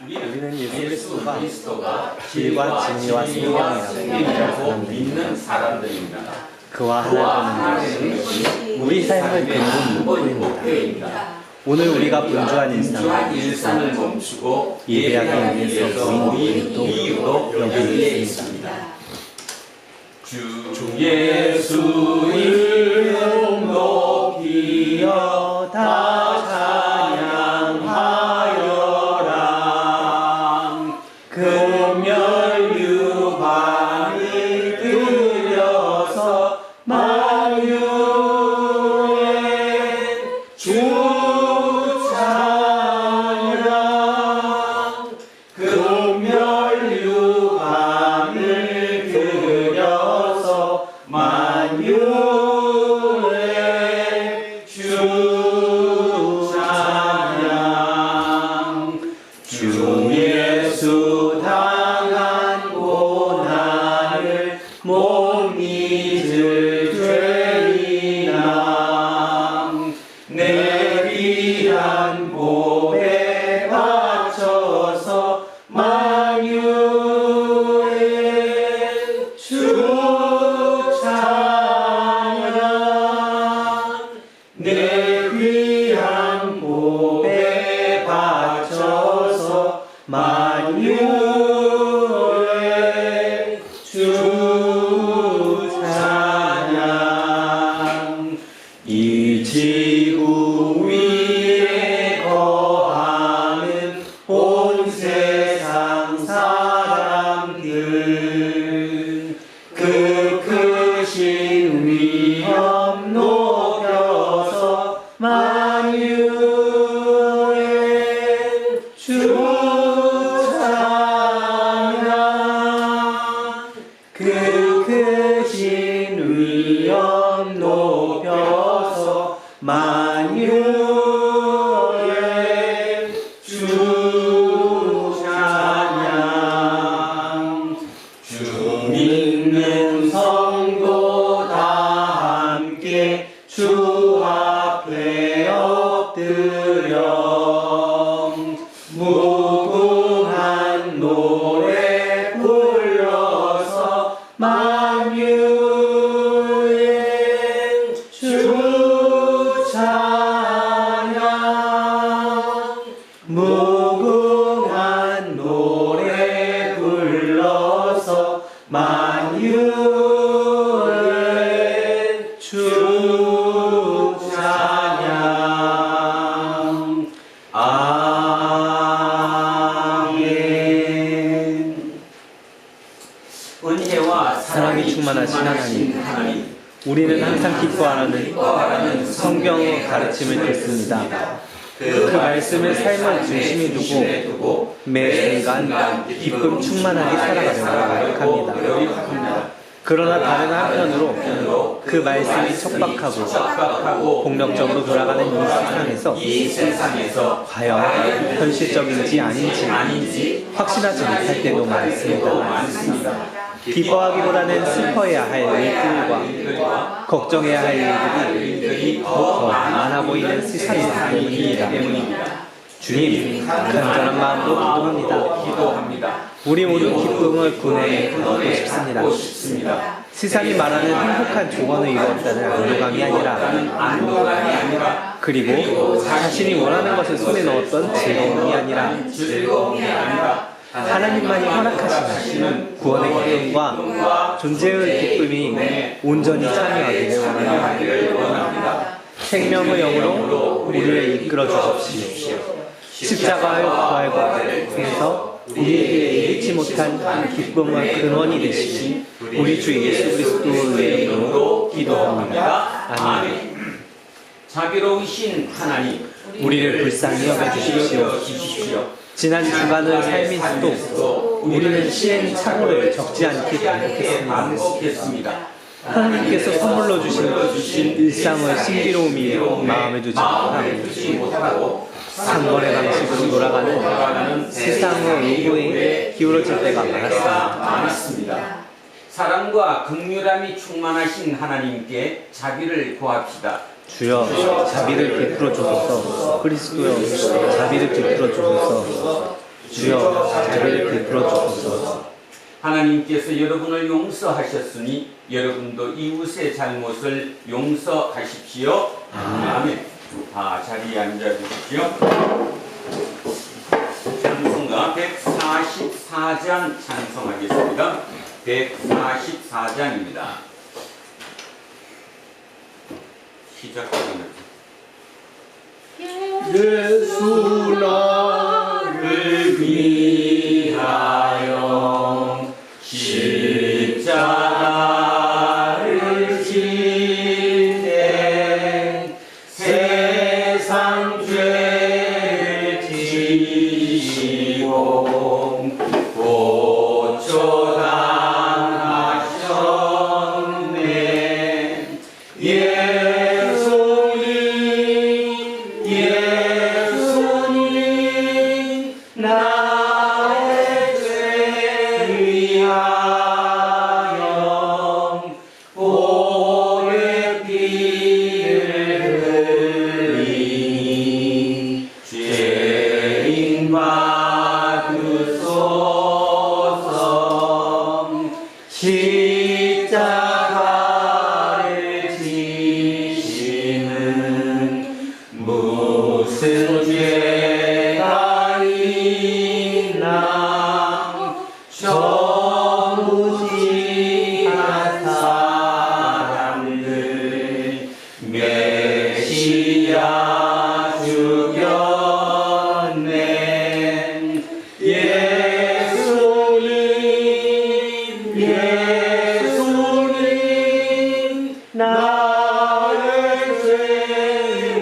우리는 예수 그리스도가 길과 진리와 생명이라고 믿는 사람들입니다. 그와 하나되는 것이 우리 삶의 근본 목표입니다. 오늘 우리가 분주한 일상을 멈추고 예배하기 위해서 모인 이유도 여기에 있습니다. 주 예수 이름 높이여 다 찬양하여라. 금열 유반을 들여서 만유의 주 찬양. 금열 유반을 들여서 만유의 주 찬양. 주 예수 당한 고난을 못 잊을 죄인아 내 위한 몸에 바쳐서 만유의 주 찬양. 내 위한 몸에 바쳐서 만유의 주 찬양. 이 지구 위에 거하는 온 세상 사람들 그 크신 위엄 높여서 만유의 주 찬양. 그 크신 위엄 높여서 만유의 주 찬양. 주 믿는 성도 다 함께 주 앞에 엎드려 무궁한 노래 불러서 만유의 주 찬양. 무궁한 노래 불러서 만유의 주 찬양. 아멘. 은혜와 사랑이 충만하신 하나님, 우리는 항상 기뻐하라는 성경의 가르침을 듣습니다. 그 말씀을 삶의 중심에 두고 매 순간 기쁨 충만하게 살아가려고 노력합니다. 그러나 다른 한편으로 그 말씀이 척박하고 폭력적으로 돌아가는 이 세상에서 과연 현실적인지 아닌지 확신하지 못할 때도 많습니다. 기뻐하기보다는 슬퍼해야 할 일들과 걱정해야 할 일들이 더 많아 보이는 세상이기 때문입니다. 주님, 간절한 마음으로 기도합니다. 우리 모두 기쁨을 구하고 싶습니다. 세상이 말하는 행복한 조건을 이루었다는 안도감이 아니라 그리고 자신이 원하는 것을 손에 넣었던 즐거움이 아니라 하나님만이 허락하시는 구원의 기쁨과 존재의 기쁨이 온전히 참여하기를 원합니다. 생명의 영으로 우리를 이끌어 주십시오. 십자가의 부활과 통해서 우리에게 잃지 못한 기쁨의 근원이 되시니 우리 주 예수 그리스도의 이름으로 기도합니다. 아멘. 자비로우신 하나님, 우리를 불쌍히 여겨주십시오. 지난 주간의 삶인 수도 우리는 시행 착오를 적지 않게 반복했습니다. 하나님께서 선물로 주신 일상의 신비로움이 마음에 두지 못하고 상번의 방식으로 돌아가는 세상의 의도에 기울어질 때가 많았습니다. 사랑과 긍휼함이 충만하신 하나님께 자비를 구합시다. 주여 자비를 베풀어 주소서. 그리스도여 자비를 베풀어 주소서. 주여 저를 베풀어 주소서. 하나님께서 여러분을 용서하셨으니 여러분도 이웃의 잘못을 용서하십시오. 아멘. 자리에 앉아 주십시오. 찬송가 144장 찬송하겠습니다. 144장입니다. 시작합니다. 예수 나를 위하여 십자가를 지내 세상 죄를 지시고 고초당하셨네. 예수님 나의 죄 위하여 보혈 피를 흘리니 죄인 받으소서. 십자가를 지시는 무슨 죄가 있나 저무지한 사람들 메시아 죽였네. 예수님 나의 죄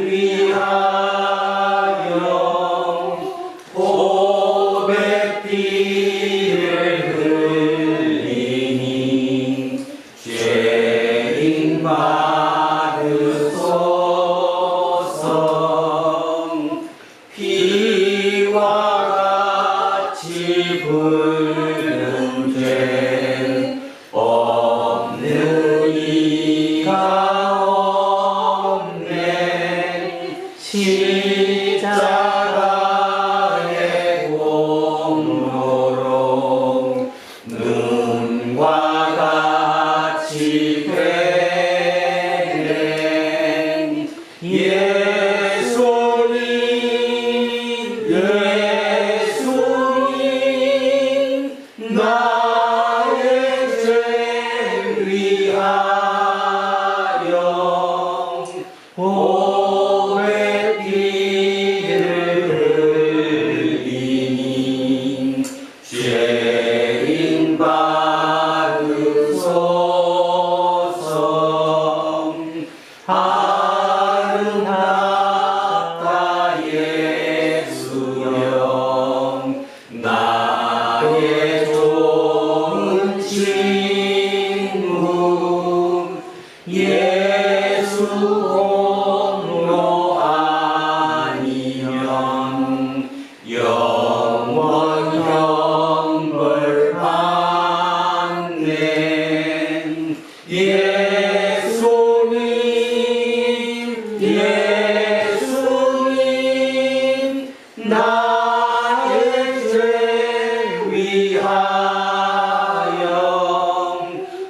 위하여 보배 피를 흘리니 죄인 받으소서. 피와 같이 불는 죄 없는 이가 없네. 십자가의 공로로 눈과 같이 되네. 예수님 나의 죄 위하여 보혈 피를 흘리니 죄인 받으소서. 아름답다 예수여 나의 좋은 친구. 예수 공로 아니면 영원 형벌 받네. 예수님 나의 죄 위하여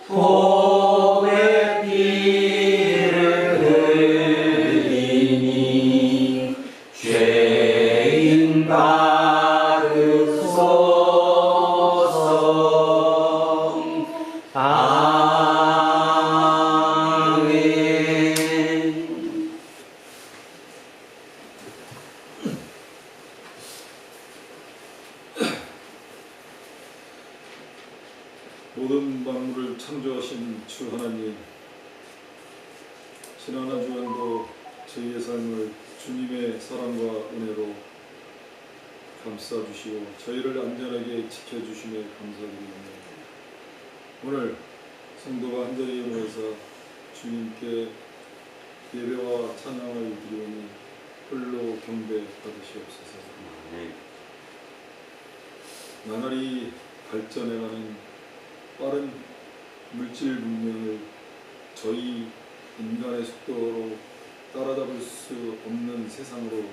보배 피를 흘리니 죄인 받으소서. 아멘. 모든 만물을 창조하신 주 하나님, 지난 한 주간도 저희의 삶을 주님의 사랑과 은혜로 감싸주시고 저희를 안전하게 지켜주심에 감사드립니다. 오늘 성도가 한자리에 모여서 주님께 예배와 찬양을 드리오니 홀로 경배 받으시옵소서. 나날이 발전해가는 빠른 물질 문명을 저희 인간의 속도로 따라잡을 수 없는 세상으로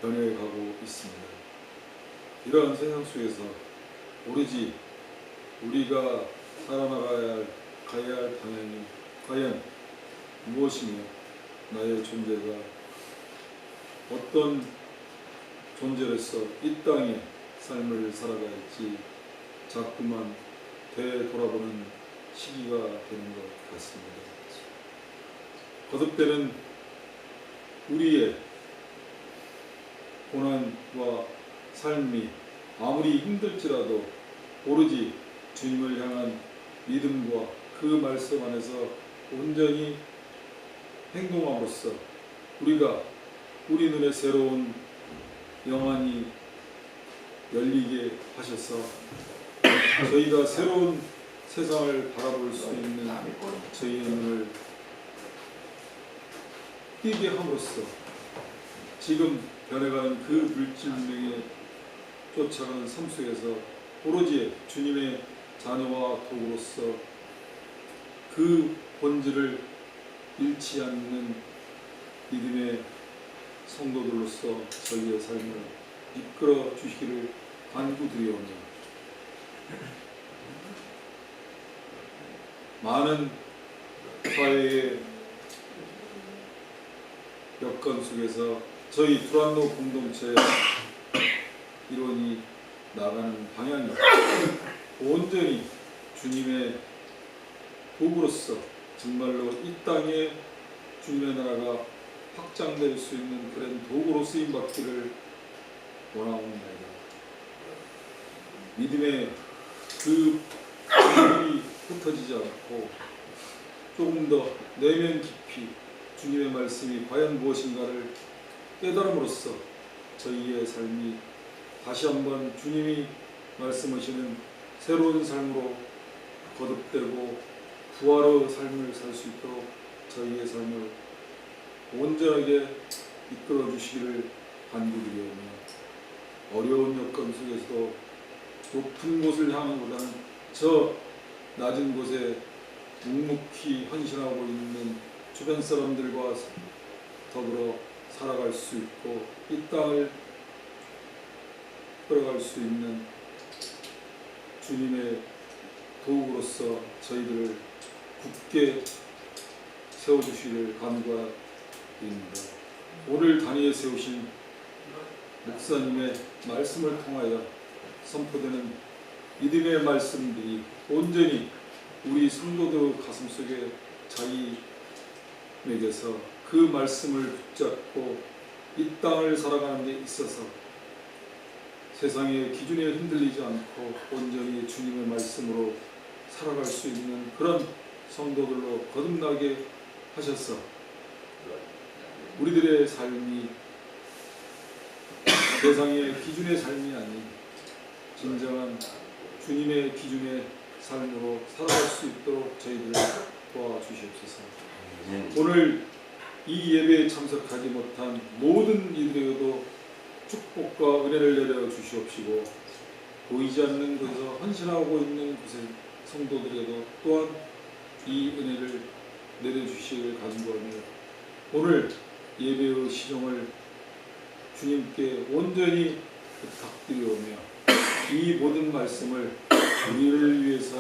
변해가고 있습니다. 이러한 세상 속에서 오로지 우리가 살아나가야 가야 할 방향이 과연 무엇이며 나의 존재가 어떤 존재로서 이 땅의 삶을 살아가야 할지 자꾸만 되돌아보는 시기가 되는 것 같습니다. 거듭되는 우리의 고난과 삶이 아무리 힘들지라도 오로지 주님을 향한 믿음과 그 말씀 안에서 온전히 행동함으로써 우리가 우리 눈에 새로운 영안이 열리게 하셔서 저희가 새로운 세상을 바라볼 수 있는 저희의 눈을 띄게 함으로써 지금 변해가는 그 물질 문명에 쫓아가는 삶 속에서 오로지 주님의 자녀와 도구로서 그 본질을 잃지 않는 믿음의 성도들로서 저희의 삶을 이끌어 주시기를 간구드리오며 많은 사회의 여건 속에서 저희 두란노 공동체의 이론이 나가는 방향이 온전히 주님의 도구로서 정말로 이 땅에 주님의 나라가 확장될 수 있는 그런 도구로 쓰임받기를 원하옵나이다. 믿음의 그 불이 흩어지지 않고 조금 더 내면 깊이 주님의 말씀이 과연 무엇인가를 깨달음으로써 저희의 삶이 다시 한번 주님이 말씀하시는 새로운 삶으로 거듭되고 부활의 삶을 살 수 있도록 저희의 삶을 온전하게 이끌어 주시기를 간구드리오며 어려운 여건 속에서도 높은 곳을 향하보다는 저 낮은 곳에 묵묵히 헌신하고 있는 주변 사람들과 더불어 살아갈 수 있고 이 땅을 끌어갈 수 있는 주님의 도구로서 저희들을 굳게 세워주시기를 간구드립니다. 오늘 단위에 세우신 목사님의 말씀을 통하여 선포되는 믿음의 말씀들이 온전히 우리 성도들 가슴속에 자리 매겨서 그 말씀을 붙잡고 이 땅을 살아가는 데 있어서 세상의 기준에 흔들리지 않고 온전히 주님의 말씀으로 살아갈 수 있는 그런 성도들로 거듭나게 하셔서 우리들의 삶이 세상의 기준의 삶이 아닌 진정한 주님의 기준의 삶으로 살아갈 수 있도록 저희들을 도와주시옵소서. 오늘 이 예배에 참석하지 못한 모든 이들에게도 축복과 은혜를 내려 주시옵시고 보이지 않는 곳에서 헌신하고 있는 곳의 성도들에게도 또한 이 은혜를 내려주시기를 간구하며 오늘 예배의 시종을 주님께 온전히 부탁드리오며 이 모든 말씀을 우리를 위해서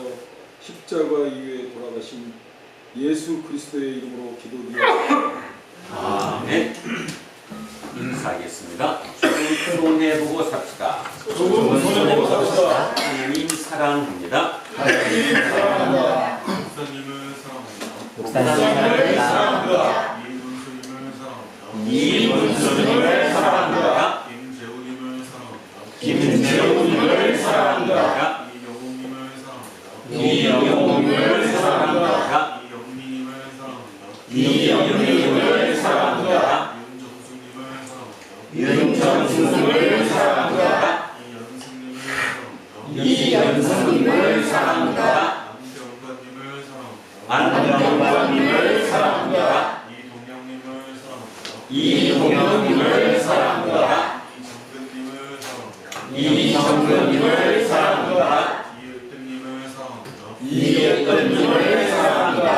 십자가 이후에 돌아가신 예수 그리스도의 이름으로 기도드립니다. 아멘. 인사하겠습니다. 조금 손해보고 삽시다. 조금 손해보고 삽시다. 하나님 사랑합니다. 하나님 사랑합니다. 목사님을 사랑합니다. 목사님을 사랑합니다. 이문수님을 사랑합니다. 이문수님을 사랑합니다. 김재우님을 사랑합니다. 김재우님을 사랑합니다. 이영웅님을 사랑합니다. 이영웅님을 사랑합니다. 이영민님을 사랑합니다. 이영민님을 사랑합니다. 윤정수님을 사랑합니다. 윤정수님을 사랑합니다. 이연승님을 사랑합니다. 이연승님을 사랑합니다. 안병관님을 사랑합니다. 안병관님을 사랑합니다. 이동영님을 사랑합니다. 이동영님을 사랑합니다. 이정근님을 사랑합니다. 이정근님을 사랑합니다. 이은근님을 사랑합니다.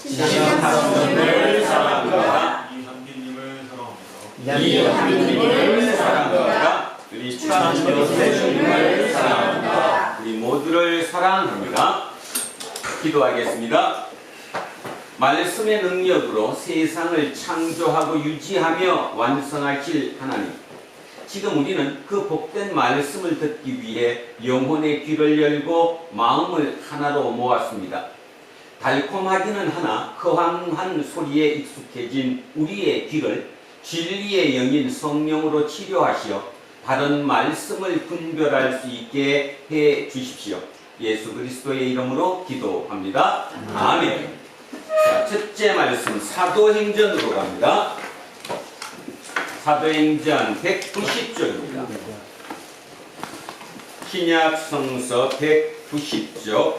신학학님을 사랑합니다. 이한빈님을 사랑합니다. 이한빈님을 사랑합니다. 우리 천요세 주님을 사랑합니다. 우리 모두를 사랑합니다. 기도하겠습니다. 말씀의 능력으로 세상을 창조하고 유지하며 완성하실 하나님, 지금 우리는 그 복된 말씀을 듣기 위해 영혼의 귀를 열고 마음을 하나로 모았습니다. 달콤하기는 하나 허황한 소리에 익숙해진 우리의 귀를 진리의 영인 성령으로 치료하시어 바른 말씀을 분별할 수 있게 해 주십시오. 예수 그리스도의 이름으로 기도합니다. 아멘. 자, 첫째 말씀 사도행전으로 갑니다. 사도행전 190쪽입니다. 신약 성서 190쪽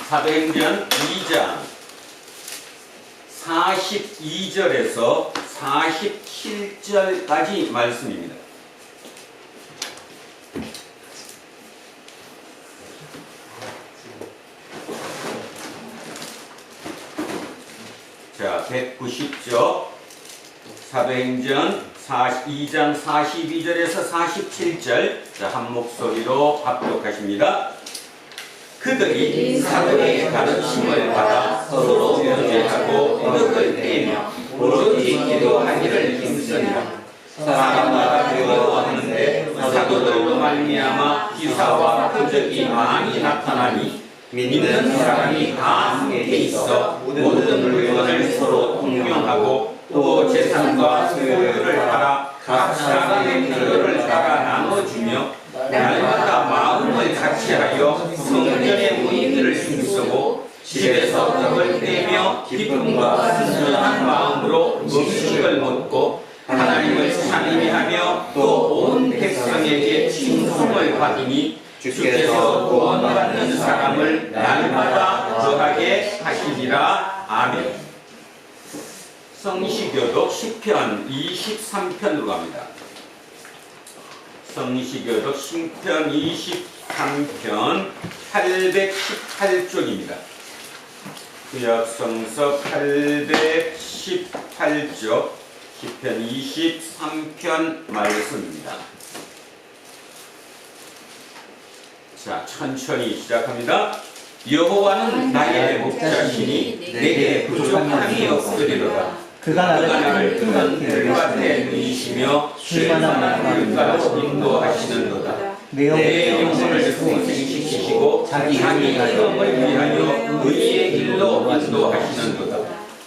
사도행전 2장 42절에서 47절까지 말씀입니다. 자, 190쪽 사도행전 2장 42절에서 47절, 자, 한 목소리로 합독하십니다. 그들이 사도의 가르침을 받아 서로 교제하고 떡을 떼며 오로지 기도하기를 힘쓰니라. 사람마다 배워왔는데 사도들로 말미암아 기사와 표적이 많이 나타나니 믿는 사람이 다 함께 있어 모든 물건을 서로 통용하고 또 재산과 소유를 따라 각 사람의 필요를 따라 나눠주며 날마다 마음을 같이하여 성전의 모임들을 힘쓰고 집에서 떡을 떼며 기쁨과 순전한 마음으로 음식을 먹고 하나님을 찬미하며 또 온 백성에게 칭송을 받으니 주께서 구원받는 사람을 날마다 더하게 하시리라. 아멘. 성시교독 10편 23편으로 갑니다. 성시교독 10편 23편 818쪽입니다. 구약성서 818쪽 10편 23편 말씀입니다. 자, 천천히 시작합니다. 여호와는 나의 목자시니 내게 부족함이 없으리로다. 그가 나를 큰 들밭에 누이시며 쉴만한 물가로 인도하시는도다. 내 영혼을 소생시키시고 자기 이름을 위하여 의의 길로 인도하시는도다.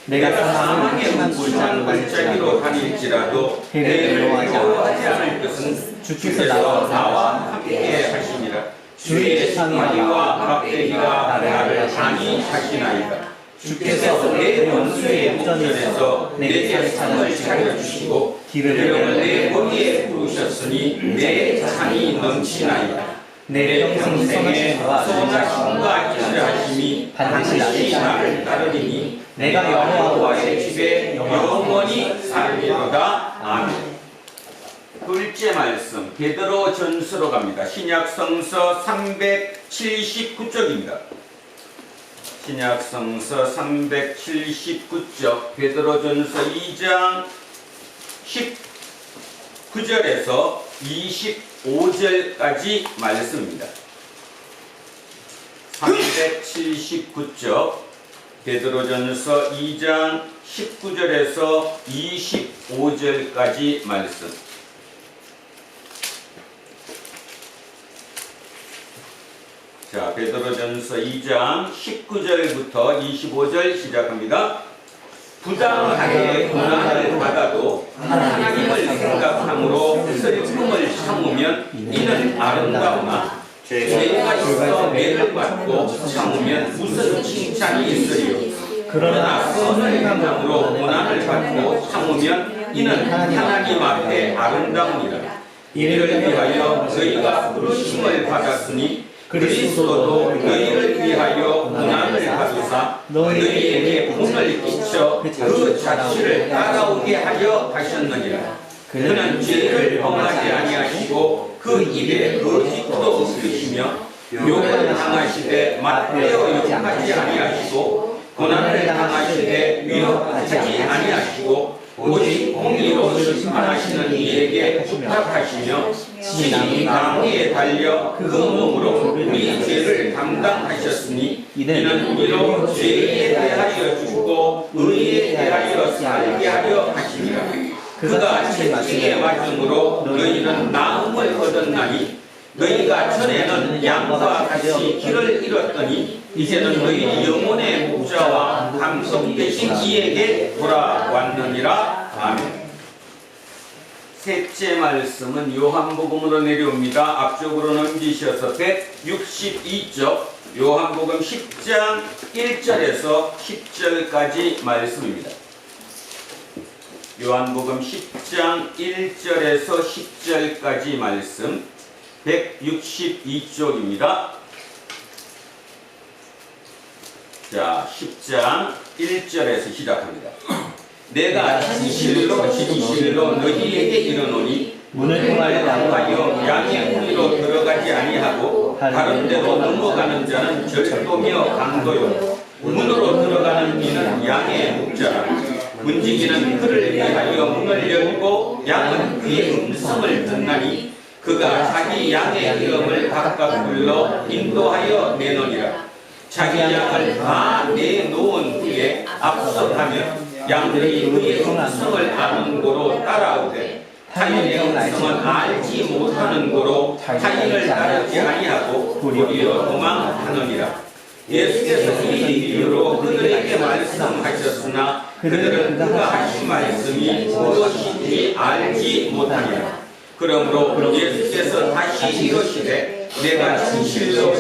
내가 사망의 음침한 골짜기로 다닐지라도 내를 두려워하지 않을 것은 주께서 나와 함께 하시니라. 주의 상의와 막대기가 나를 안위하시나이다. 주께서 내 원수의 목전에서 내 상을 차려주시고 기름을 내 머리에 부으셨으니 내 잔이 넘치나이다. 내 평생에 선하심과 인자하심이 반드시 나를 따르리니 내가 여호와의 집에 영원히 살리로다. 아멘. 둘째 말씀 베드로 전서로 갑니다. 신약 성서 379쪽입니다. 신약 성서 379쪽 베드로 전서 2장 19절에서 25절까지 말씀입니다. 379쪽 베드로 전서 2장 19절에서 25절까지 말씀. 자, 베드로전서 2장 19절부터 25절 시작합니다. 부당하게 고난을 받아도 하나님을 생각함으로 슬픔을 참으면 이는 아름다우나 죄가 있어 매를 받고 참으면 무슨 칭찬이 있으리요. 그러나 선을 행함으로 고난을 받고 참으면 이는 하나님 앞에 아름다우니라. 이를 위하여 너희가 부르심을 받았으니 그리스도도 너희를 위하여 고난을 받으사 너희에게 본을 끼쳐 그 자취를 따라오게 하려 하셨느니라. 그는 죄를 범하지 아니하시고 그 입에 거짓도 없으시며 욕을 당하시되 맞대어 욕하지 아니하시고 고난을 당하시되 위협하지 하지 아니하시고 오직 공의로 심판하시는 이에게 부탁하시며 신이 나무에 달려 그 몸으로 우리 죄를 담당하셨으니 이는 우리로 죄에 대하여 죽고 의에 대하여 살게 하려 하시니라. 그가 채찍에 맞음으로 너희는 나음을 얻었나니 너희가 전에는 양과 같이 길을 잃었더니 이제는 너희 영혼의 목자와 감독 되신 이에게 돌아왔느니라. 아멘. 셋째 말씀은 요한복음으로 내려옵니다. 앞쪽으로 넘기셔서 162쪽 요한복음 10장 1절에서 10절까지 말씀입니다. 요한복음 10장 1절에서 10절까지 말씀 162쪽입니다. 자, 10장 1절에서 시작합니다. 내가 진실로 너희에게 이르노니 문을 통하여 양의 무리로 들어가지 아니하고 다른 데로 넘어가는 자는 절도며 강도요 문으로 들어가는 이는 양의 목자라. 문지기는 그를 위하여 문을 열고 양은 그의 음성을 듣나니 그가 자기 양의 이름을 각각 불러 인도하여 내노니라. 자기 양을 다 내놓은 후에 앞서 가면 양들이 그의 음성을 아는 고로 따라오되 타인의 음성은 알지 못하는 고로 타인을 따르지 아니하고 도리어 도망하느니라. 예수께서 이 이유로 그들에게 말씀하셨으나 그들은 그가 하신 말씀이 무엇인지 알지 못하니라. 그러므로 예수께서 다시 이르시되 내가 진실로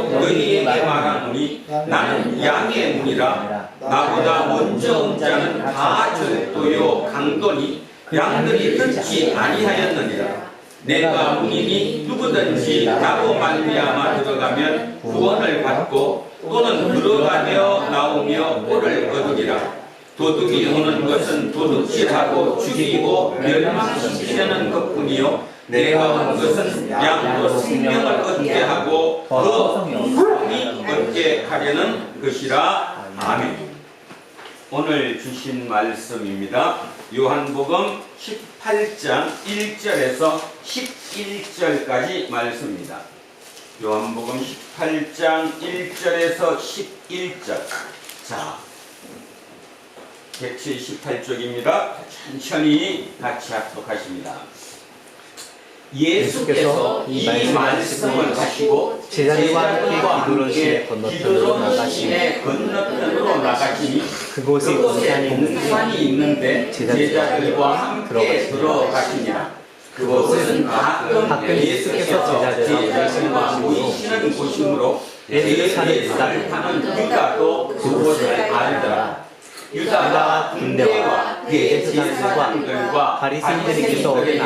너희에게 말하노니 나는 양의 문이라. 나보다 먼저 온 자는 다 절도요 강도니 양들이 듣지 아니하였느니라. 내가 문이니 누구든지 나로 말미암아 들어가면 구원을 받고 또는 들어가며 나오며 꼴을 얻으리라. 도둑이 오는 것은 도둑질하고 죽이고 멸망시키려는 것뿐이요 내가 온 것은 양으로 생명을 얻게 하고 더 풍성히 얻게 하려는 것이라. 아멘. 오늘 주신 말씀입니다. 요한복음 18장 1절에서 11절까지 말씀입니다. 요한복음 18장 1절에서 11절. 자, 178쪽입니다. 천천히 같이 합독하십니다. 예수께서 이 말씀을 하시고 제자들과 함께 기도로시내 건너편으로 나가시니 그곳에 동산이 있는데 제자들과 함께 들어가시니라. 그곳은 가끔 예수께서 제자들과 모이시는 곳이므로 예수를 타는 유다도 그곳을 알더라. 유다가 군대와 그의 제사장들과 바리새인들에게서 얻은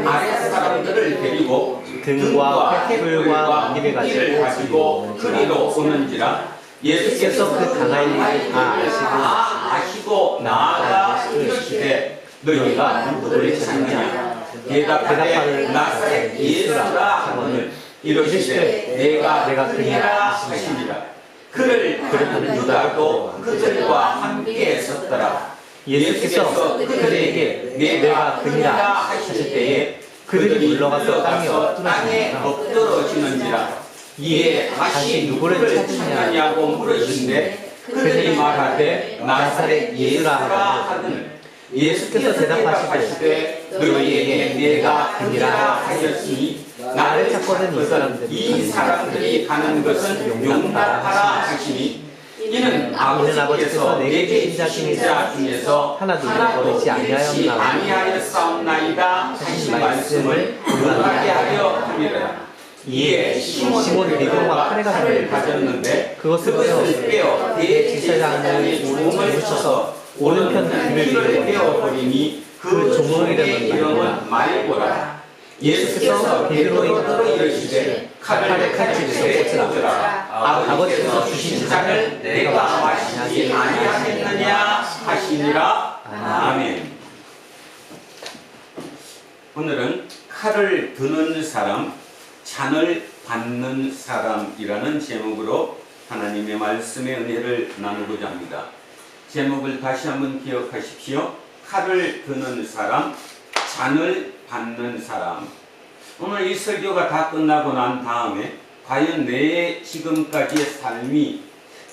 아랫사람들을 데리고 등과 횃불과 무기를 가지고 그리로 오는지라. 예수께서 그 당할 일을 다 아시고 나아가 이르시되 너희가 누구를 찾느냐. 대답하되 나사렛 예수라 하거늘 이르시되 내가 그니라 하시니라. 그를 하는 유다도 그들과 함께 섰더라. 예수께서 그들에게 내가 그니라 하실 때에 그들이 물러가서 땅에 엎드러지는지라. 이에 다시 누구를 찾느냐고 물으신데 그들이 말하되 나사렛 예수라 하거늘 예수께서 대답하시되 너희에게 내가 그니라 하였으니 나를 찾거든 이 사람들이 가는 것은 용납하라 하시니 이는 아버지께서 내게 주신 자 중에서 하나도 버리지 아니하였사옵나이다 하신 말씀을 응하게 하려 함이라. 이에 시몬 베드로가 칼을 가졌는데 그것을 빼어 대제사장의 몸을 붙여서 오른편 귀를 베어버리니 그 종의 이름은 말고라. 예수께서 베드로에게 이르시되 칼을 칼집에서 꽂으라. 아버지께서 주신 잔을 내가 마시지 아니하겠느냐 하시니라. 아멘. 오늘은 칼을 드는 사람, 잔을 받는 사람이라는 제목으로 하나님의 말씀의 은혜를 나누고자 합니다. 제목을 다시 한번 기억하십시오. 칼을 드는 사람, 잔을 받는 사람. 오늘 이 설교가 다 끝나고 난 다음에 과연 내 지금까지의 삶이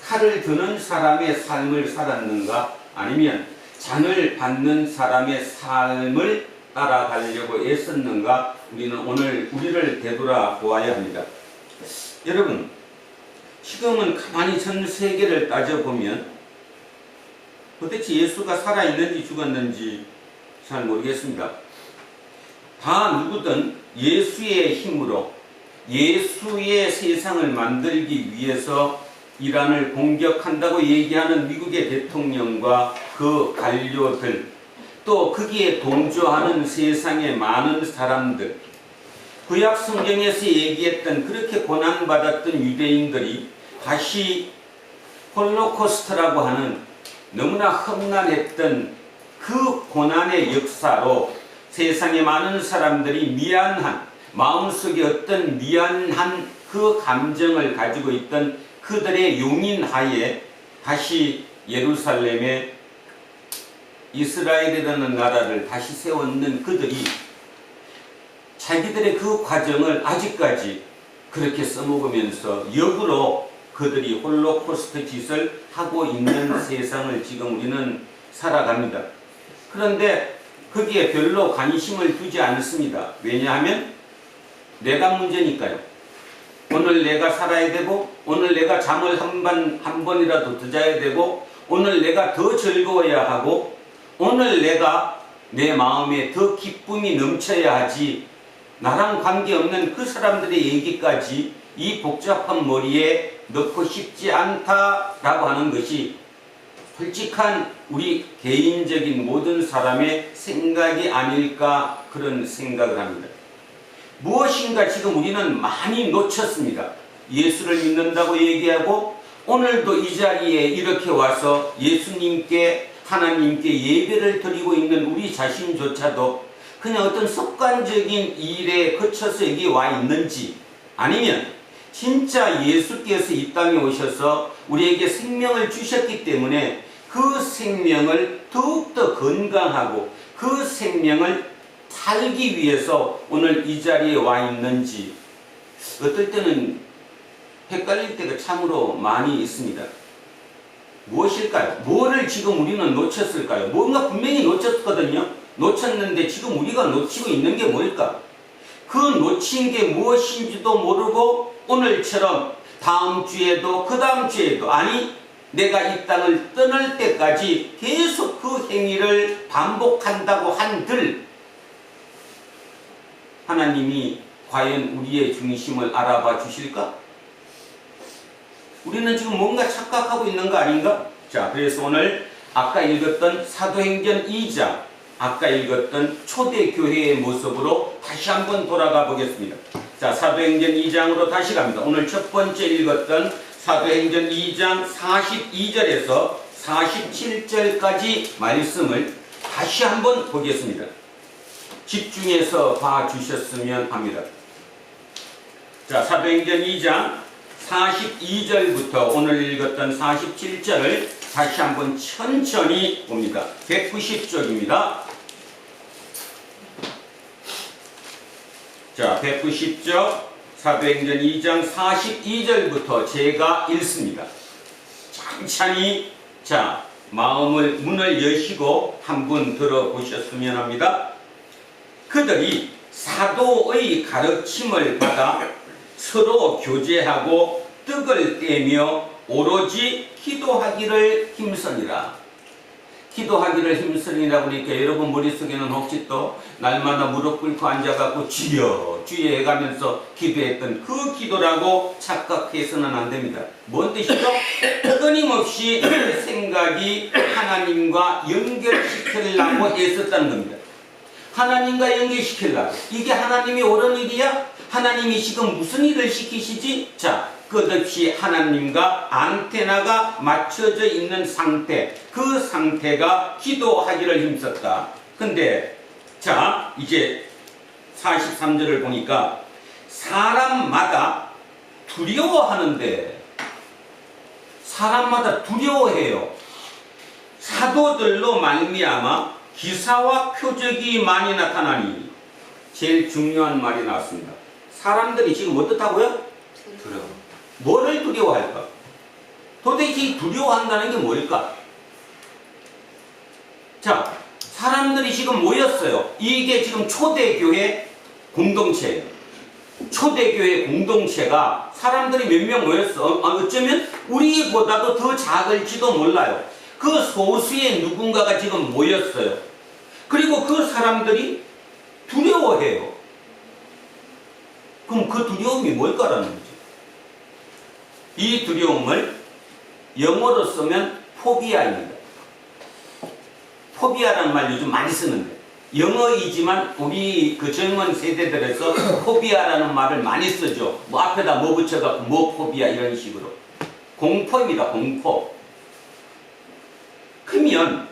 칼을 드는 사람의 삶을 살았는가, 아니면 잔을 받는 사람의 삶을 따라가려고 애썼는가, 우리는 오늘 우리를 되돌아 보아야 합니다. 여러분, 지금은 가만히 전 세계를 따져보면 도대체 예수가 살아있는지 죽었는지 잘 모르겠습니다. 다 누구든 예수의 힘으로 예수의 세상을 만들기 위해서 이란을 공격한다고 얘기하는 미국의 대통령과 그 관료들, 또 거기에 동조하는 세상의 많은 사람들, 구약 성경에서 얘기했던 그렇게 고난받았던 유대인들이 다시 홀로코스트라고 하는 너무나 험난했던 그 고난의 역사로 세상의 많은 사람들이 미안한, 마음속에 어떤 미안한 그 감정을 가지고 있던 그들의 용인하에 다시 예루살렘에 이스라엘이라는 나라를 다시 세웠는 그들이 자기들의 그 과정을 아직까지 그렇게 써먹으면서 역으로 그들이 홀로코스트 짓을 하고 있는 세상을 지금 우리는 살아갑니다. 그런데 거기에 별로 관심을 두지 않습니다. 왜냐하면 내가 문제니까요. 오늘 내가 살아야 되고, 오늘 내가 잠을 한 번이라도 더 자야 되고, 오늘 내가 더 즐거워야 하고, 오늘 내가 내 마음에 더 기쁨이 넘쳐야 하지, 나랑 관계없는 그 사람들의 얘기까지 이 복잡한 머리에 넣고 싶지 않다라고 하는 것이 솔직한 우리 개인적인 모든 사람의 생각이 아닐까, 그런 생각을 합니다. 무엇인가 지금 우리는 많이 놓쳤습니다. 예수를 믿는다고 얘기하고 오늘도 이 자리에 이렇게 와서 예수님께, 하나님께 예배를 드리고 있는 우리 자신조차도 그냥 어떤 습관적인 일에 거쳐서 여기 와 있는지, 아니면 진짜 예수께서 이 땅에 오셔서 우리에게 생명을 주셨기 때문에 그 생명을 더욱더 건강하고 그 생명을 살기 위해서 오늘 이 자리에 와 있는지, 어떨 때는 헷갈릴 때가 참으로 많이 있습니다. 무엇일까요? 뭐를 지금 우리는 놓쳤을까요? 뭔가 분명히 놓쳤거든요. 놓쳤는데 지금 우리가 놓치고 있는 게 뭘까? 그 놓친 게 무엇인지도 모르고 오늘처럼 다음 주에도 그 다음 주에도, 아니 내가 이 땅을 떠날 때까지 계속 그 행위를 반복한다고 한들 하나님이 과연 우리의 중심을 알아봐 주실까? 우리는 지금 뭔가 착각하고 있는 거 아닌가? 자, 그래서 오늘 아까 읽었던 사도행전 2장, 아까 읽었던 초대교회의 모습으로 다시 한번 돌아가 보겠습니다. 자, 사도행전 2장으로 다시 갑니다. 오늘 첫 번째 읽었던 사도행전 2장 42절에서 47절까지 말씀을 다시 한번 보겠습니다. 집중해서 봐주셨으면 합니다. 자, 사도행전 2장 42절부터 오늘 읽었던 47절을 다시 한번 천천히 봅니다. 190쪽입니다. 자, 190쪽 사도행전 2장 42절부터 제가 읽습니다. 찬찬히 자, 문을 여시고 한번 들어보셨으면 합니다. 그들이 사도의 가르침을 받아 서로 교제하고 떡을 떼며 오로지 기도하기를 힘쓰니라. 기도하기를 힘쓰니라 그러니까 여러분 머릿속에는 혹시 또 날마다 무릎 꿇고 앉아갖고 주여 주여 해가면서 기도했던 그 기도라고 착각해서는 안 됩니다. 뭔 뜻이죠? 끊임없이 그 생각이 하나님과 연결시키려고 애썼다는 겁니다. 하나님과 연결시키려고. 이게 하나님이 옳은 일이야? 하나님이 지금 무슨 일을 시키시지? 자, 끝없이 하나님과 안테나가 맞춰져 있는 상태, 그 상태가 기도하기를 힘썼다. 근데 자, 이제 43절을 보니까 사람마다 두려워하는데, 사람마다 두려워해요. 사도들로 말미암아 기사와 표적이 많이 나타나니. 제일 중요한 말이 나왔습니다. 사람들이 지금 어떻다고요? 두려워. 뭐를 두려워할까? 도대체 두려워한다는 게 뭘까? 자, 사람들이 지금 모였어요. 이게 지금 초대교회 공동체예요. 초대교회 공동체가 사람들이 몇 명 모였어. 어쩌면 우리보다도 더 작을지도 몰라요. 그 소수의 누군가가 지금 모였어요. 그리고 그 사람들이 두려워해요. 그럼 그 두려움이 뭘까라는 거죠. 이 두려움을 영어로 쓰면 포비아입니다. 포비아라는 말 요즘 많이 쓰는데 영어이지만 우리 그 젊은 세대들에서 포비아라는 말을 많이 쓰죠. 뭐 앞에다 뭐 붙여갖고 뭐 포비아 이런 식으로. 공포입니다. 공포. 그러면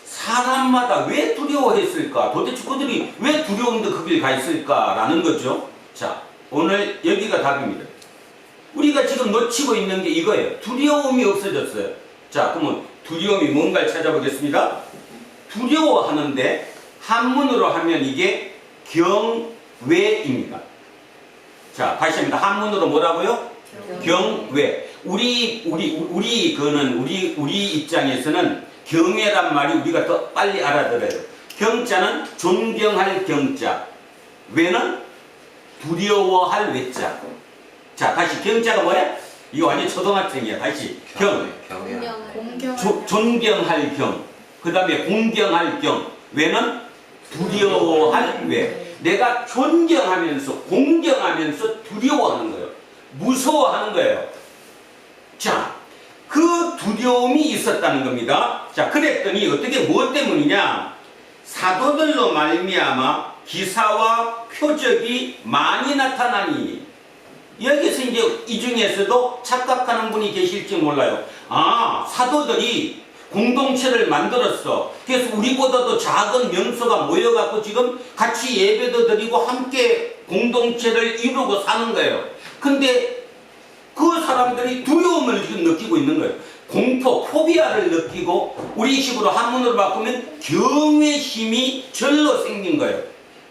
사람마다 왜 두려워했을까? 도대체 그들이 왜 두려움도 그 길 가 있을까라는 거죠. 자, 오늘 여기가 답입니다. 우리가 지금 놓치고 있는 게 이거예요. 두려움이 없어졌어요. 자, 그러면 두려움이 뭔가를 찾아보겠습니다. 두려워하는데 한문으로 하면 이게 경외입니다. 자, 다시 합니다. 한문으로 뭐라고요? 경외. 우리 입장에서는 경외란 말이 우리가 더 빨리 알아들어요. 경자는 존경할 경자, 외는 두려워할 외자. 자, 다시 경자가 뭐야? 이거 완전 초등학생이야. 다시 경. 존경할 경. 그 다음에 공경할 경. 외는 두려워할 외. 내가 존경하면서 공경하면서 두려워하는 거예요. 무서워하는 거예요. 자, 그 두려움이 있었다는 겁니다. 자, 그랬더니 어떻게 무엇 때문이냐? 사도들로 말미암아 기사와 표적이 많이 나타나니. 여기서 이제 이 중에서도 착각하는 분이 계실지 몰라요. 아, 사도들이 공동체를 만들었어. 그래서 우리보다도 작은 명소가 모여갖고 지금 같이 예배도 드리고 함께 공동체를 이루고 사는 거예요. 근데 그 사람들이 두려움을 지금 느끼고 있는 거예요. 공포, 포비아를 느끼고 우리 식으로 한문으로 바꾸면 경외심이 절로 생긴 거예요.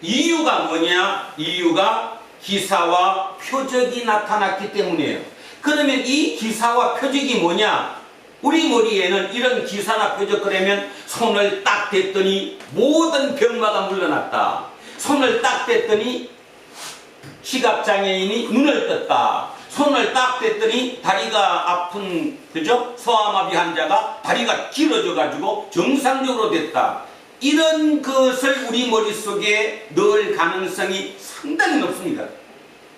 이유가 뭐냐? 이유가 기사와 표적이 나타났기 때문이에요. 그러면 이 기사와 표적이 뭐냐? 우리 머리에는 이런 기사나 표적 그러면 손을 딱 댔더니 모든 병마가 물러났다. 손을 딱 댔더니 시각장애인이 눈을 떴다. 손을 딱 댔더니 다리가 아픈, 그죠? 소아마비 환자가 다리가 길어져 가지고 정상적으로 됐다. 이런 것을 우리 머릿속에 넣을 가능성이 상당히 높습니다.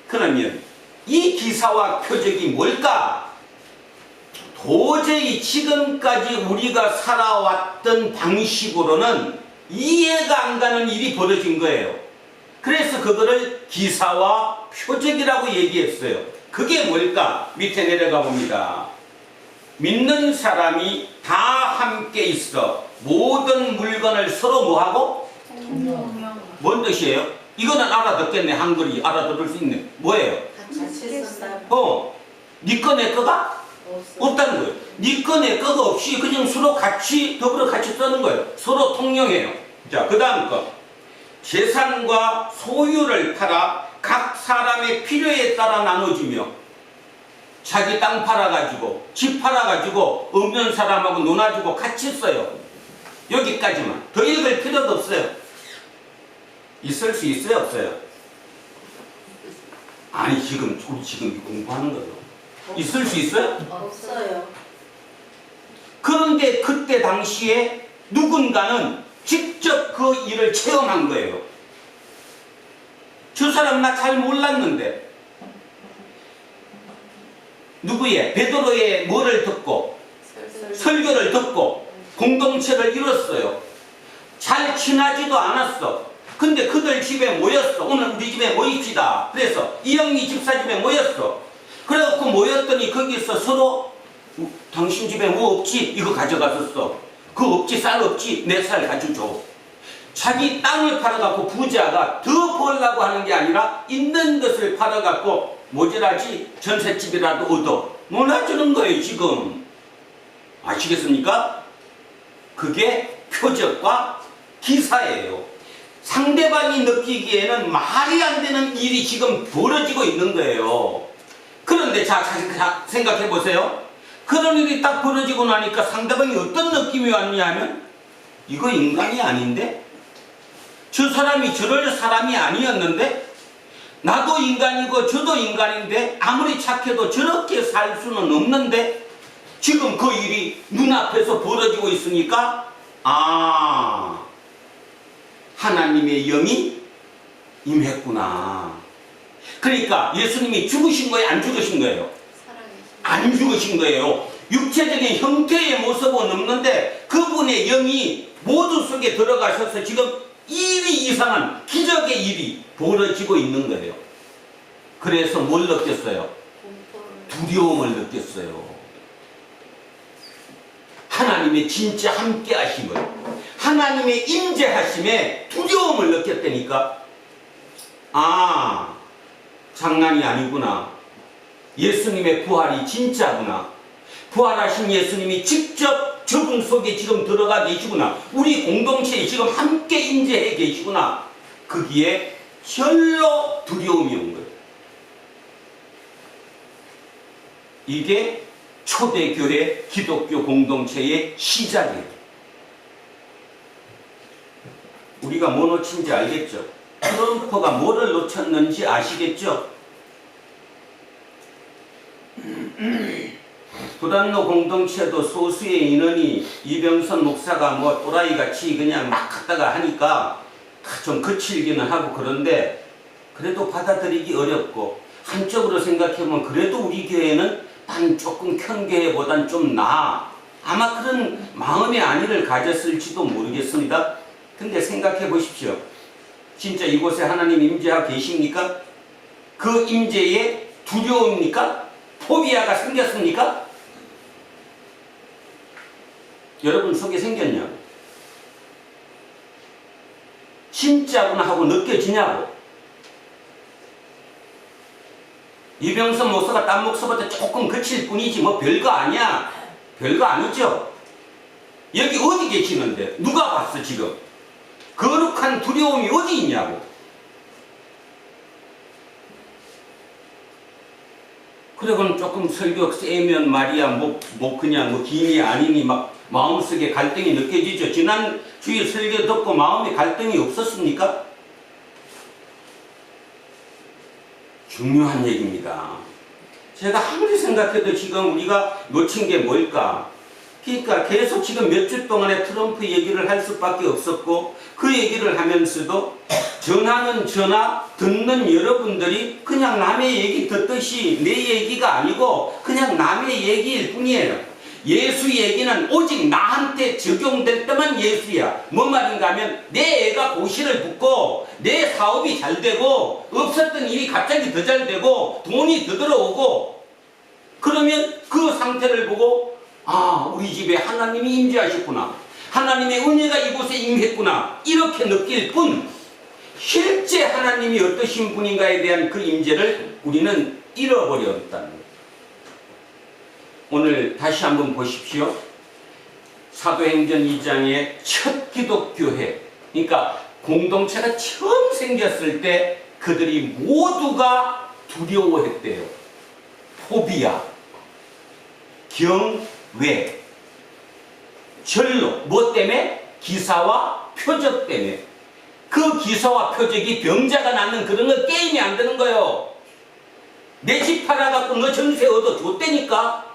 그러면 이 기사와 표적이 뭘까? 도저히 지금까지 우리가 살아왔던 방식으로는 이해가 안 가는 일이 벌어진 거예요. 그래서 그거를 기사와 표적이라고 얘기했어요. 그게 뭘까? 밑에 내려가 봅니다. 믿는 사람이 다 함께 있어 모든 물건을 서로 뭐하고? 뭔 뜻이에요? 이거는 알아듣겠네. 한글이 알아들을 수 있네. 뭐예요? 니 거 내 거가? 없다는 거예요. 니 거 내 거가 없이 그냥 서로 같이 더불어 같이 쓰는 거예요. 서로 통용해요. 자, 그 다음 거. 재산과 소유를 팔아 각 사람의 필요에 따라 나눠주며 자기 땅 팔아가지고 집 팔아가지고 없는 사람하고 논아주고 같이 써요. 여기까지만. 더 읽을 필요도 없어요. 있을 수 있어요? 없어요? 아니 우리 지금 공부하는 거죠. 있을 수 있어요? 없어요. 그런데 그때 당시에 누군가는 직접 그 일을 체험한 거예요. 저 사람 나 잘 몰랐는데 누구의? 베드로의 뭐를 듣고 설교를 듣고 공동체를 이뤘어요. 잘 친하지도 않았어. 근데 그들 집에 모였어. 오늘 우리 집에 모입시다. 그래서 이영미 집사 집에 모였어. 그래갖고 모였더니 거기서 서로 당신 집에 뭐 없지? 이거 가져가서 그 없지? 쌀 없지? 내 쌀 가져줘. 자기 땅을 팔아갖고 부자가 더 벌라고 하는 게 아니라 있는 것을 팔아갖고 모자라지 전셋집이라도 얻어. 몰아주는 거예요 지금. 아시겠습니까? 그게 표적과 기사예요. 상대방이 느끼기에는 말이 안 되는 일이 지금 벌어지고 있는 거예요. 그런데 자 생각해 보세요. 그런 일이 딱 벌어지고 나니까 상대방이 어떤 느낌이 왔냐면 이거 인간이 아닌데? 저 사람이 저럴 사람이 아니었는데? 나도 인간이고 저도 인간인데 아무리 착해도 저렇게 살 수는 없는데? 지금 그 일이 눈앞에서 벌어지고 있으니까 하나님의 영이 임했구나. 그러니까 예수님이 죽으신 거예요? 안 죽으신 거예요? 안 죽으신 거예요. 육체적인 형태의 모습은 없는데 그분의 영이 모두 속에 들어가셔서 지금 일이 이상한 기적의 일이 벌어지고 있는 거예요. 그래서 뭘 느꼈어요? 두려움을 느꼈어요. 하나님의 진짜 함께 하심을, 하나님의 임재하심에 두려움을 느꼈다니까. 장난이 아니구나. 예수님의 부활이 진짜구나. 부활하신 예수님이 직접 저분 속에 지금 들어가 계시구나. 우리 공동체에 지금 함께 임재해 계시구나. 거기에 절로 두려움이 온 거예요. 이게 초대교회 기독교 공동체의 시작이에요. 우리가 뭐 놓친지 알겠죠? 트럼프가 뭐를 놓쳤는지 아시겠죠? 두란노 공동체도 소수의 인원이 이병선 목사가 뭐 또라이같이 그냥 막 갖다가 하니까 좀 거칠기는 하고 그런데 그래도 받아들이기 어렵고 한쪽으로 생각해보면 그래도 우리 교회는 단 조금 큰 교회보단 좀 나아. 아마 그런 마음의 안위를 가졌을지도 모르겠습니다. 근데 생각해 보십시오. 진짜 이곳에 하나님 임재하고 계십니까? 그 임재에 두려움입니까? 포비아가 생겼습니까? 여러분 속에 생겼냐고? 진짜구나 하고 느껴지냐고? 이병선 목사가 딴 목사보다 조금 거칠 뿐이지 뭐 별거 아니야. 별거 아니죠? 여기 어디 계시는데? 누가 봤어 지금? 거룩한 두려움이 어디 있냐고? 그러고는 조금 설교 세면 말이야 뭐 그냥 뭐 기니 아니니 막 마음속에 갈등이 느껴지죠. 지난 주일 설교 듣고 마음에 갈등이 없었습니까? 중요한 얘기입니다. 제가 아무리 생각해도 지금 우리가 놓친 게 뭘까? 그러니까 계속 지금 몇 주 동안에 트럼프 얘기를 할 수밖에 없었고 그 얘기를 하면서도 전하는 전하 듣는 여러분들이 그냥 남의 얘기 듣듯이 내 얘기가 아니고 그냥 남의 얘기일 뿐이에요. 예수 얘기는 오직 나한테 적용될 때만 예수야. 뭔 말인가 하면 내 애가 고시를 붙고 내 사업이 잘 되고 없었던 일이 갑자기 더 잘 되고 돈이 더 들어오고 그러면 그 상태를 보고 우리 집에 하나님이 임재하셨구나. 하나님의 은혜가 이곳에 임했구나. 이렇게 느낄 뿐 실제 하나님이 어떠신 분인가에 대한 그 임재를 우리는 잃어버렸다는 거예요. 오늘 다시 한번 보십시오. 사도행전 2장의 첫 기독교회, 그러니까 공동체가 처음 생겼을 때 그들이 모두가 두려워했대요. 포비아, 경외, 절로. 뭐 때문에? 기사와 표적 때문에. 그 기사와 표적이 병자가 낳는 그런 거 게임이 안 되는 거예요. 내 집 팔아갖고 너 전세 얻어 줬다니까.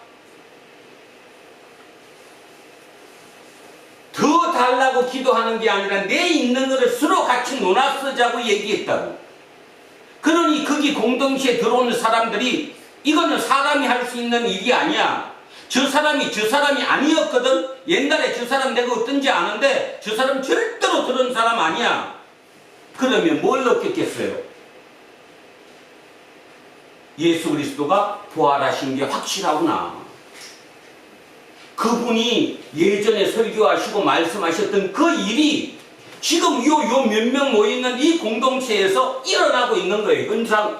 더 달라고 기도하는 게 아니라 내 있는 거를 서로 같이 논아 쓰자고 얘기했다고. 그러니 거기 공동체에 들어오는 사람들이 이거는 사람이 할 수 있는 일이 아니야. 저 사람이 아니었거든. 옛날에 저 사람 내가 어떤지 아는데 저 사람 절대로 그런 사람 아니야. 그러면 뭘 느꼈겠어요? 예수 그리스도가 부활하신 게 확실하구나. 그분이 예전에 설교하시고 말씀하셨던 그 일이 지금 요 몇 명 모여있는 이 공동체에서 일어나고 있는 거예요.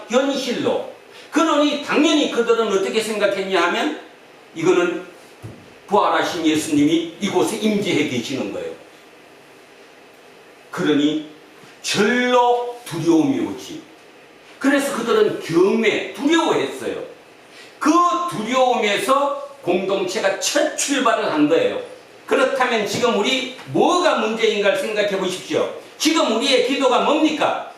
현실로. 그러니 당연히 그들은 어떻게 생각했냐 하면 이거는 부활하신 예수님이 이곳에 임재해 계시는 거예요. 그러니 절로 두려움이 오지. 그래서 그들은 경외, 두려워했어요. 그 두려움에서 공동체가 첫 출발을 한 거예요. 그렇다면 지금 우리 뭐가 문제인가를 생각해 보십시오. 지금 우리의 기도가 뭡니까?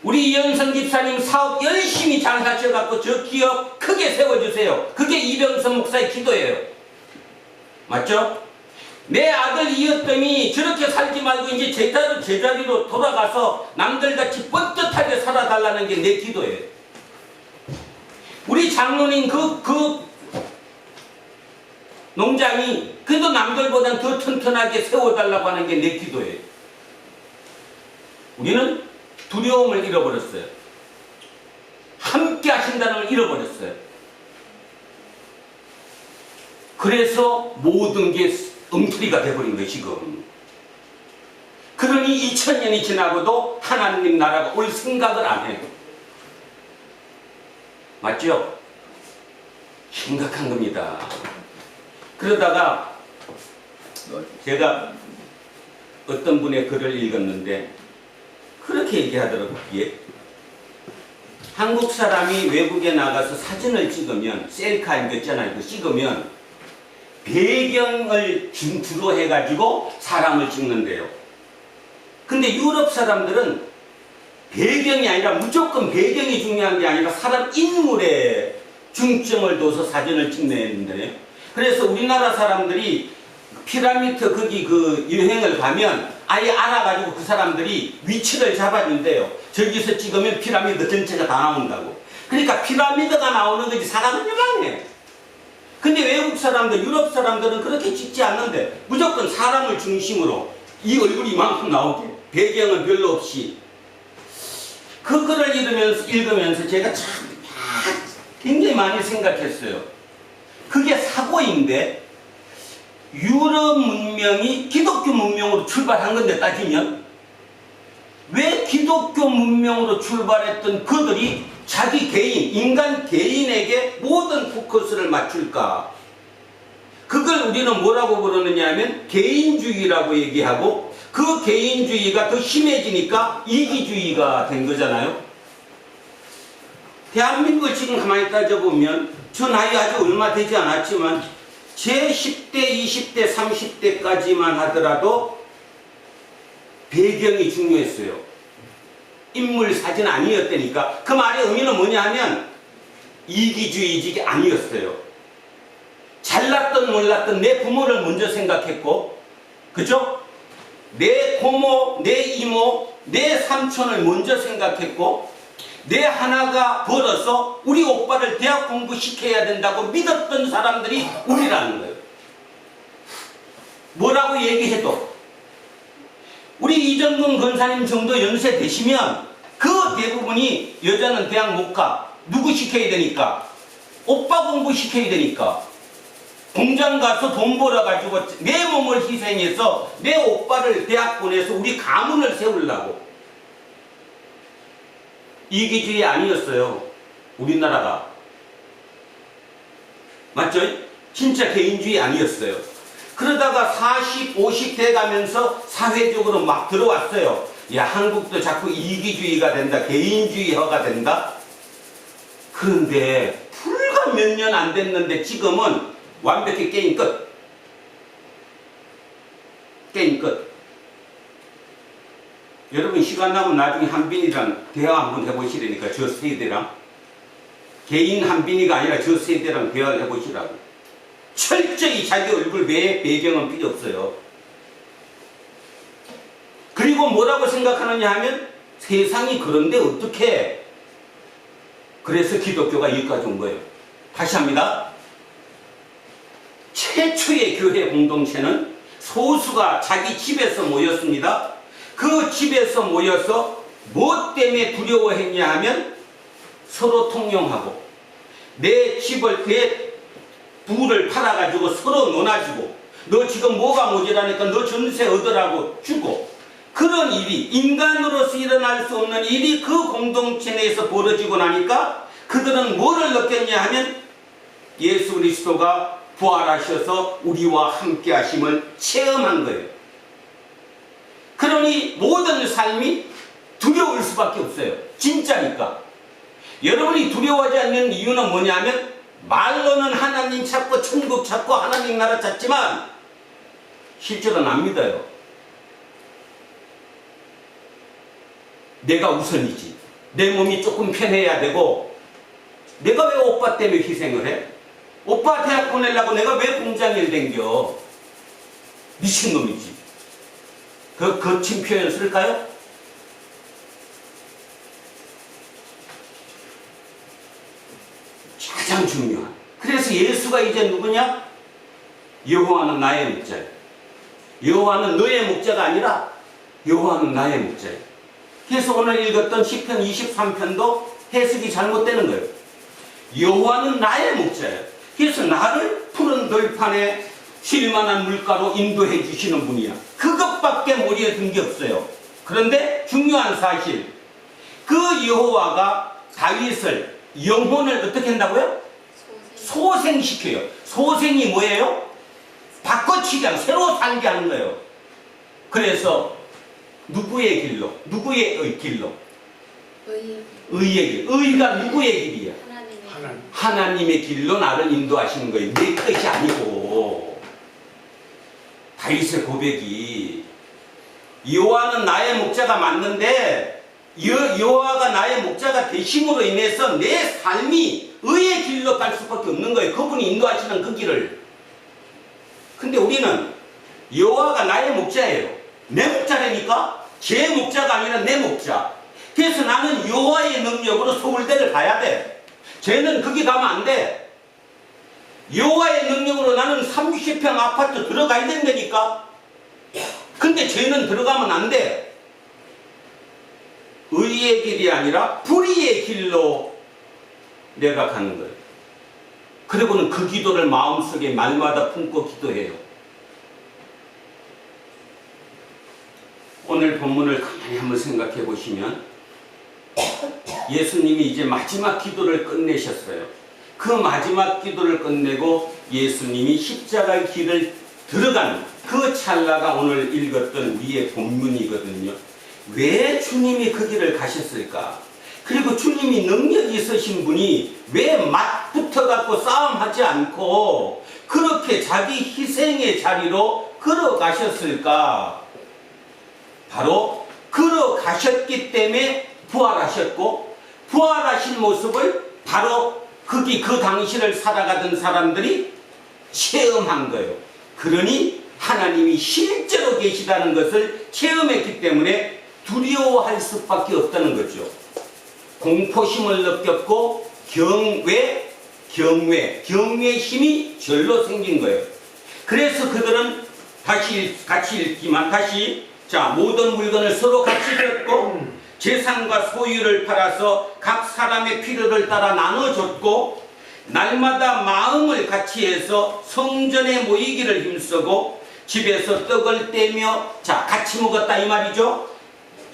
우리 이현성 집사님 사업 열심히 잘 하셔갖고 저 기업 크게 세워주세요. 그게 이병선 목사의 기도예요. 맞죠? 내 아들 이었더니 저렇게 살지 말고 이제 제자리로 돌아가서 남들같이 뻣뻣하게 살아달라는 게 내 기도예요. 우리 장로님 그 농장이 그래도 남들보단 더 튼튼하게 세워달라고 하는 게 내 기도예요. 우리는 두려움을 잃어버렸어요. 함께 하신다는 걸 잃어버렸어요. 그래서 모든 게 엉터리가 돼버린 거예요, 지금. 그러니 2000년이 지나고도 하나님 나라가 올 생각을 안 해요. 맞죠? 심각한 겁니다. 그러다가 제가 어떤 분의 글을 읽었는데 그렇게 얘기하더라고요. 예? 한국 사람이 외국에 나가서 사진을 찍으면 셀카 있잖아요. 찍으면 배경을 주로 해가지고 사람을 찍는데요. 근데 유럽 사람들은 배경이 아니라 무조건 배경이 중요한 게 아니라 사람 인물에 중점을 둬서 사진을 찍는데요. 그래서 우리나라 사람들이 피라미드 거기 그 여행을 가면 아예 알아가지고 그 사람들이 위치를 잡아준대요. 저기서 찍으면 피라미드 전체가 다 나온다고. 그러니까 피라미드가 나오는 거지 사람은 요만해. 근데 외국 사람들, 유럽 사람들은 그렇게 찍지 않는데 무조건 사람을 중심으로 이 얼굴이 이만큼 나오게 배경은 별로 없이. 그 글을 읽으면서 제가 참 굉장히 많이 생각했어요. 그게 사고인데 유럽 문명이 기독교 문명으로 출발한 건데 따지면 왜 기독교 문명으로 출발했던 그들이 자기 개인, 인간 개인에게 모든 포커스를 맞출까? 그걸 우리는 뭐라고 부르느냐 하면 개인주의라고 얘기하고 그 개인주의가 더 심해지니까 이기주의가 된 거잖아요. 대한민국을 지금 가만히 따져보면 저 나이 아직 얼마 되지 않았지만 제 10대, 20대, 30대까지만 하더라도 배경이 중요했어요. 인물 사진 아니었다니까. 그 말의 의미는 뭐냐 하면 이기주의직이 아니었어요. 잘났든 몰랐든 내 부모를 먼저 생각했고, 그죠? 내 고모, 내 이모, 내 삼촌을 먼저 생각했고, 내 하나가 벌어서 우리 오빠를 대학 공부시켜야 된다고 믿었던 사람들이 우리라는 거예요. 뭐라고 얘기해도 우리 이정근 권사님 정도 연세 되시면 그 대부분이 여자는 대학 못 가. 누구 시켜야 되니까? 오빠 공부시켜야 되니까. 공장 가서 돈 벌어가지고 내 몸을 희생해서 내 오빠를 대학 보내서 우리 가문을 세우려고. 이기주의 아니었어요. 우리나라가. 맞죠? 진짜 개인주의 아니었어요. 그러다가 40, 50 돼가면서 사회적으로 막 들어왔어요. 야, 한국도 자꾸 이기주의가 된다. 개인주의화가 된다. 그런데 불과 몇 년 안 됐는데 지금은 완벽히 게임 끝. 게임 끝. 여러분 시간 나면 나중에 한빈이랑 대화 한번 해보시라니까. 저 세대랑 개인 한빈이가 아니라 저 세대랑 대화를 해보시라고. 철저히 자기 얼굴 외에 배경은 필요 없어요. 그리고 뭐라고 생각하느냐 하면 세상이 그런데 어떻게. 그래서 기독교가 여기까지 온 거예요. 다시 합니다. 최초의 교회 공동체는 소수가 자기 집에서 모였습니다. 그 집에서 모여서 뭐 때문에 두려워했냐 하면 서로 통용하고 내 집을 내 부를 팔아가지고 서로 논아주고 너 지금 뭐가 모자라니까 너 전세 얻으라고 주고 그런 일이 인간으로서 일어날 수 없는 일이 그 공동체 내에서 벌어지고 나니까 그들은 뭐를 느꼈냐 하면 예수 그리스도가 부활하셔서 우리와 함께 하심을 체험한 거예요. 그러니 모든 삶이 두려울 수밖에 없어요. 진짜니까. 여러분이 두려워하지 않는 이유는 뭐냐면 말로는 하나님 찾고 천국 찾고 하나님 나라 찾지만 실제로는 안 믿어요. 내가 우선이지. 내 몸이 조금 편해야 되고 내가 왜 오빠 때문에 희생을 해? 오빠 대학 보내려고 내가 왜 공장일 댕겨? 미친놈이지. 그 거친 표현 쓸까요? 가장 중요한. 그래서 예수가 이제 누구냐? 여호와는 나의 목자예요. 여호와는 너의 목자가 아니라 여호와는 나의 목자예요. 그래서 오늘 읽었던 시편 23편도 해석이 잘못되는 거예요. 여호와는 나의 목자예요. 그래서 나를 푸른 들판에 쉴만한 물가로 인도해 주시는 분이야. 그것밖에 머리에 든 게 없어요. 그런데 중요한 사실, 그 여호와가 다윗을 영혼을 어떻게 한다고요? 소생시켜요. 소생이 뭐예요? 바꿔치기 하는, 새로 살게 하는 거예요. 그래서 누구의 길로? 누구의 길로? 의의 길. 의가 누구의 길이야? 하나님의 길로 나를 인도하시는 거예요. 내 뜻이 아니고. 다윗의 고백이 여호와는 나의 목자가 맞는데 여호와가 나의 목자가 되심으로 인해서 내 삶이 의의 길로 갈 수밖에 없는 거예요. 그분이 인도하시는 그 길을. 근데 우리는 여호와가 나의 목자예요. 내 목자라니까? 제 목자가 아니라 내 목자. 그래서 나는 여호와의 능력으로 서울대를 가야 돼. 쟤는 거기 가면 안 돼. 여호와의 능력으로 나는 30평 아파트 들어가야 된다니까. 근데 쟤는 들어가면 안 돼. 의의 길이 아니라 불의의 길로 내가 가는 거예요. 그리고는 그 기도를 마음속에 말마다 품고 기도해요. 오늘 본문을 가만히 한번 생각해 보시면 예수님이 이제 마지막 기도를 끝내셨어요. 그 마지막 기도를 끝내고 예수님이 십자가의 길을 들어가는 그 찰나가 오늘 읽었던 우리의 본문이거든요. 왜 주님이 그 길을 가셨을까? 그리고 주님이 능력이 있으신 분이 왜 막 붙어갖고 싸움하지 않고 그렇게 자기 희생의 자리로 걸어가셨을까? 바로 걸어가셨기 때문에 부활하셨고, 부활하신 모습을 바로 그 당시를 살아가던 사람들이 체험한 거예요. 그러니 하나님이 실제로 계시다는 것을 체험했기 때문에 두려워할 수밖에 없다는 거죠. 공포심을 느꼈고 경외의 힘이 절로 생긴 거예요. 그래서 그들은 다시 같이 읽지만 모든 물건을 서로 같이 줬고 재산과 소유를 팔아서 각 사람의 필요를 따라 나눠줬고 날마다 마음을 같이 해서 성전에 모이기를 힘쓰고 집에서 떡을 떼며 같이 먹었다 이 말이죠.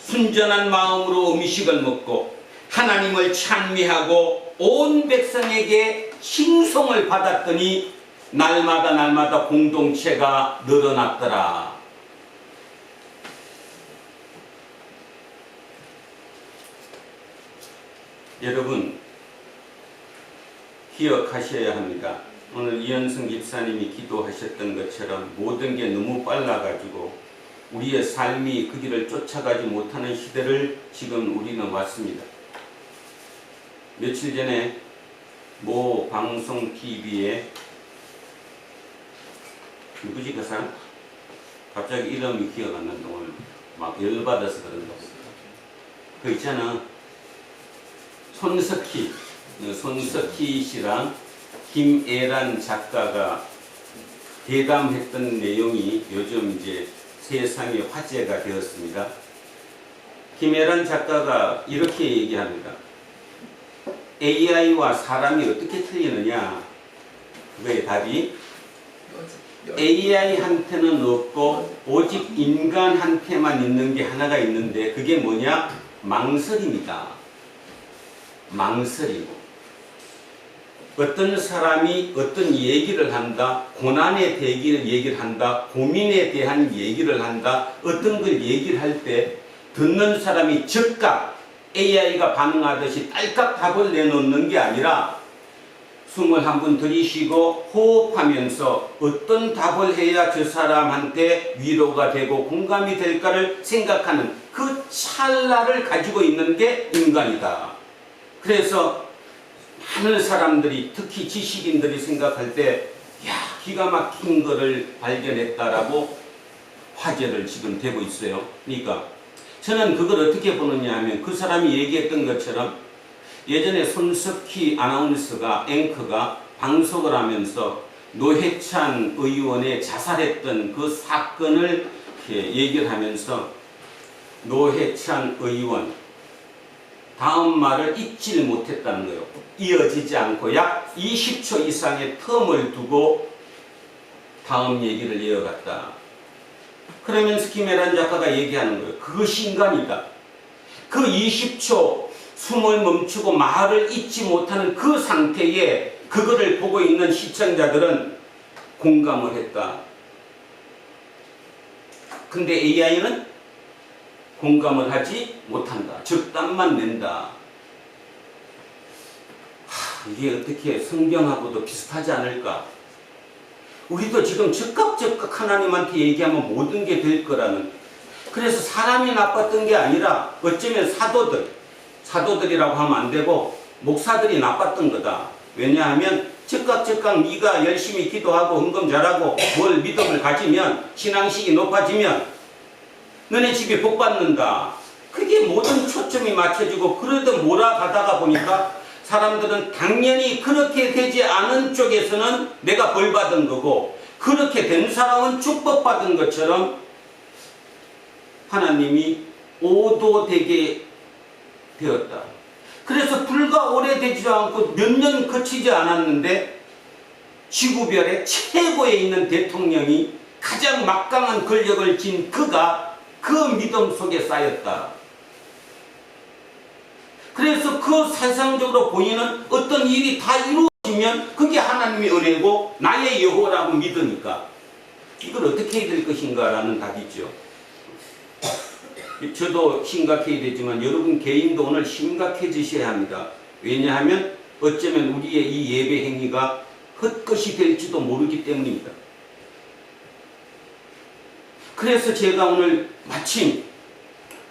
순전한 마음으로 음식을 먹고 하나님을 찬미하고 온 백성에게 칭송을 받았더니 날마다 공동체가 늘어났더라. 여러분 기억하셔야 합니다. 오늘 이현승 집사님이 기도하셨던 것처럼 모든 게 너무 빨라가지고 우리의 삶이 그 길을 쫓아가지 못하는 시대를 지금 우리는 왔습니다. 며칠 전에 모 방송 TV에 누구지 그 사람? 갑자기 이름이 기억 안 난다. 오늘 막 열받아서 그런다. 그 있잖아. 손석희 씨랑 김애란 작가가 대담했던 내용이 요즘 이제 세상에 화제가 되었습니다. 김애란 작가가 이렇게 얘기합니다. AI와 사람이 어떻게 틀리느냐? 그거의 답이 AI한테는 없고 오직 인간한테만 있는 게 하나가 있는데 그게 뭐냐? 망설임이다. 망설이고 어떤 사람이 어떤 얘기를 한다, 고난에 대해 얘기를 한다, 고민에 대한 얘기를 한다, 어떤 걸 얘기를 할 때 듣는 사람이 즉각 AI가 반응하듯이 딸깍 답을 내놓는 게 아니라 숨을 한번 들이쉬고 호흡하면서 어떤 답을 해야 저 사람한테 위로가 되고 공감이 될까를 생각하는 그 찰나를 가지고 있는 게 인간이다. 그래서 많은 사람들이, 특히 지식인들이 생각할 때 야, 기가 막힌 거를 발견했다라고 화제를 지금 되고 있어요. 그러니까 저는 그걸 어떻게 보느냐 하면 그 사람이 얘기했던 것처럼 예전에 손석희 아나운서가, 앵커가 방송을 하면서 노회찬 의원의 자살했던 그 사건을 얘기를 하면서 노회찬 의원 다음 말을 잊지를 못했다는 거예요. 이어지지 않고 약 20초 이상의 텀을 두고 다음 얘기를 이어갔다. 그러면서 김혜란 작가가 얘기하는 거예요. 그것이 인간이다. 그 20초 숨을 멈추고 말을 잊지 못하는 그 상태에 그거를 보고 있는 시청자들은 공감을 했다. 근데 AI는 공감을 하지 못한다. 적당만 낸다. 이게 어떻게 성경하고도 비슷하지 않을까? 우리도 지금 즉각 하나님한테 얘기하면 모든 게 될 거라는. 그래서 사람이 나빴던 게 아니라 어쩌면 사도들이라고 하면 안 되고 목사들이 나빴던 거다. 왜냐하면 즉각 네가 열심히 기도하고 헌금 잘하고 뭘 믿음을 가지면 신앙식이 높아지면 너네 집에 복 받는다. 그게 모든 초점이 맞춰지고 그러다 몰아가다가 보니까 사람들은 당연히 그렇게 되지 않은 쪽에서는 내가 벌 받은 거고 그렇게 된 사람은 축복받은 것처럼 하나님이 오도되게 되었다. 그래서 불과 오래되지도 않고 몇 년 거치지 않았는데 지구별의 최고에 있는 대통령이 가장 막강한 권력을 쥔 그가 그 믿음 속에 쌓였다. 그래서 그 세상적으로 보이는 어떤 일이 다 이루어지면 그게 하나님의 은혜고 나의 여호라고 믿으니까 이걸 어떻게 해야 될 것인가 라는 답이죠. 저도 심각해야 되지만 여러분 개인도 오늘 심각해지셔야 합니다. 왜냐하면 어쩌면 우리의 이 예배 행위가 헛것이 될지도 모르기 때문입니다. 그래서 제가 오늘 마침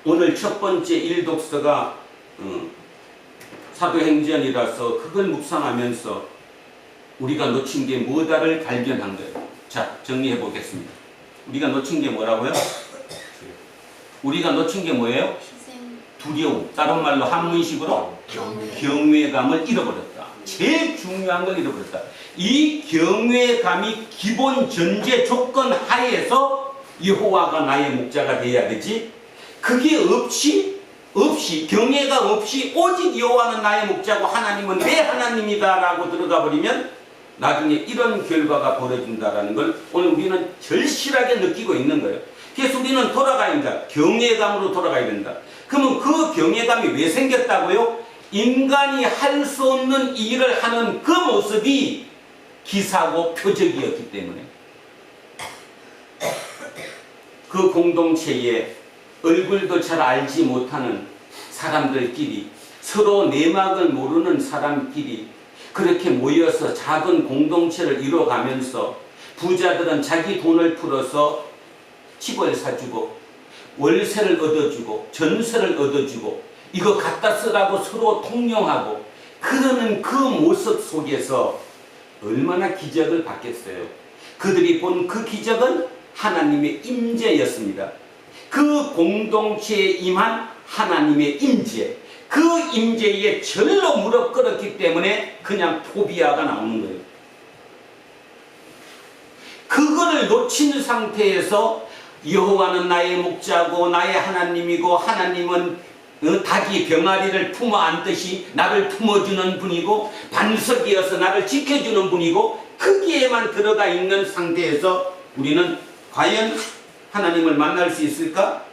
오늘 첫 번째 일독서가 사도행전이라서 그걸 묵상하면서 우리가 놓친 게 뭐다를 발견한 거예요. 자, 정리해 보겠습니다. 우리가 놓친 게 뭐라고요? 우리가 놓친 게 뭐예요? 두려움. 다른 말로 한문식으로 경외감을 잃어버렸다. 제일 중요한 걸 잃어버렸다. 이 경외감이 기본 전제 조건 하에서 여호와가 나의 목자가 돼야 되지. 그게 없이 경외가 없이 오직 여호와는 나의 목자고 하나님은 내 하나님이다라고 들어가 버리면 나중에 이런 결과가 벌어진다라는 걸 오늘 우리는 절실하게 느끼고 있는 거예요. 그래서 우리는 돌아가야 된다. 경외감으로 돌아가야 된다. 그러면 그 경외감이 왜 생겼다고요? 인간이 할 수 없는 일을 하는 그 모습이 기사고 표적이었기 때문에 그 공동체에 얼굴도 잘 알지 못하는 사람들끼리 서로 내막을 모르는 사람끼리 그렇게 모여서 작은 공동체를 이뤄가면서 부자들은 자기 돈을 풀어서 집을 사주고 월세를 얻어주고 전세를 얻어주고 이거 갖다 쓰라고 서로 통용하고 그러는 그 모습 속에서 얼마나 기적을 받겠어요. 그들이 본 그 기적은 하나님의 임재였습니다. 그 공동체에 임한 하나님의 임재, 그 임재에 절로 무릎 꿇었기 때문에 그냥 포비아가 나오는 거예요. 그거를 놓친 상태에서 여호와는 나의 목자고 나의 하나님이고 하나님은 닭이 병아리를 품어 안듯이 나를 품어주는 분이고 반석이어서 나를 지켜주는 분이고 거기에만 들어가 있는 상태에서 우리는 과연 하나님을 만날 수 있을까?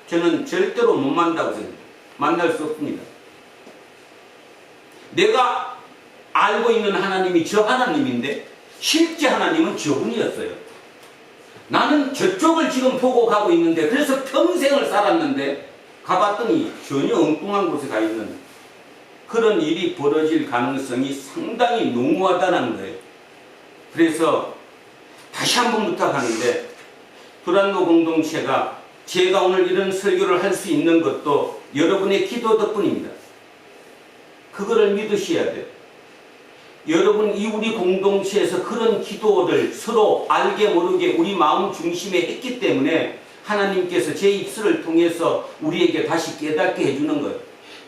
저는 절대로 못 만난다고 생각합니다. 만날 수 없습니다. 내가 알고 있는 하나님이 저 하나님인데 실제 하나님은 저분이었어요. 나는 저쪽을 지금 보고 가고 있는데 그래서 평생을 살았는데 가봤더니 전혀 엉뚱한 곳에 가 있는 그런 일이 벌어질 가능성이 상당히 농후하다는 거예요. 그래서 다시 한번 부탁하는데 불안노 공동체가 제가 오늘 이런 설교를 할 수 있는 것도 여러분의 기도 덕분입니다. 그거를 믿으셔야 돼요. 여러분 이 우리 공동체에서 그런 기도를 서로 알게 모르게 우리 마음 중심에 했기 때문에 하나님께서 제 입술을 통해서 우리에게 다시 깨닫게 해주는 거예요.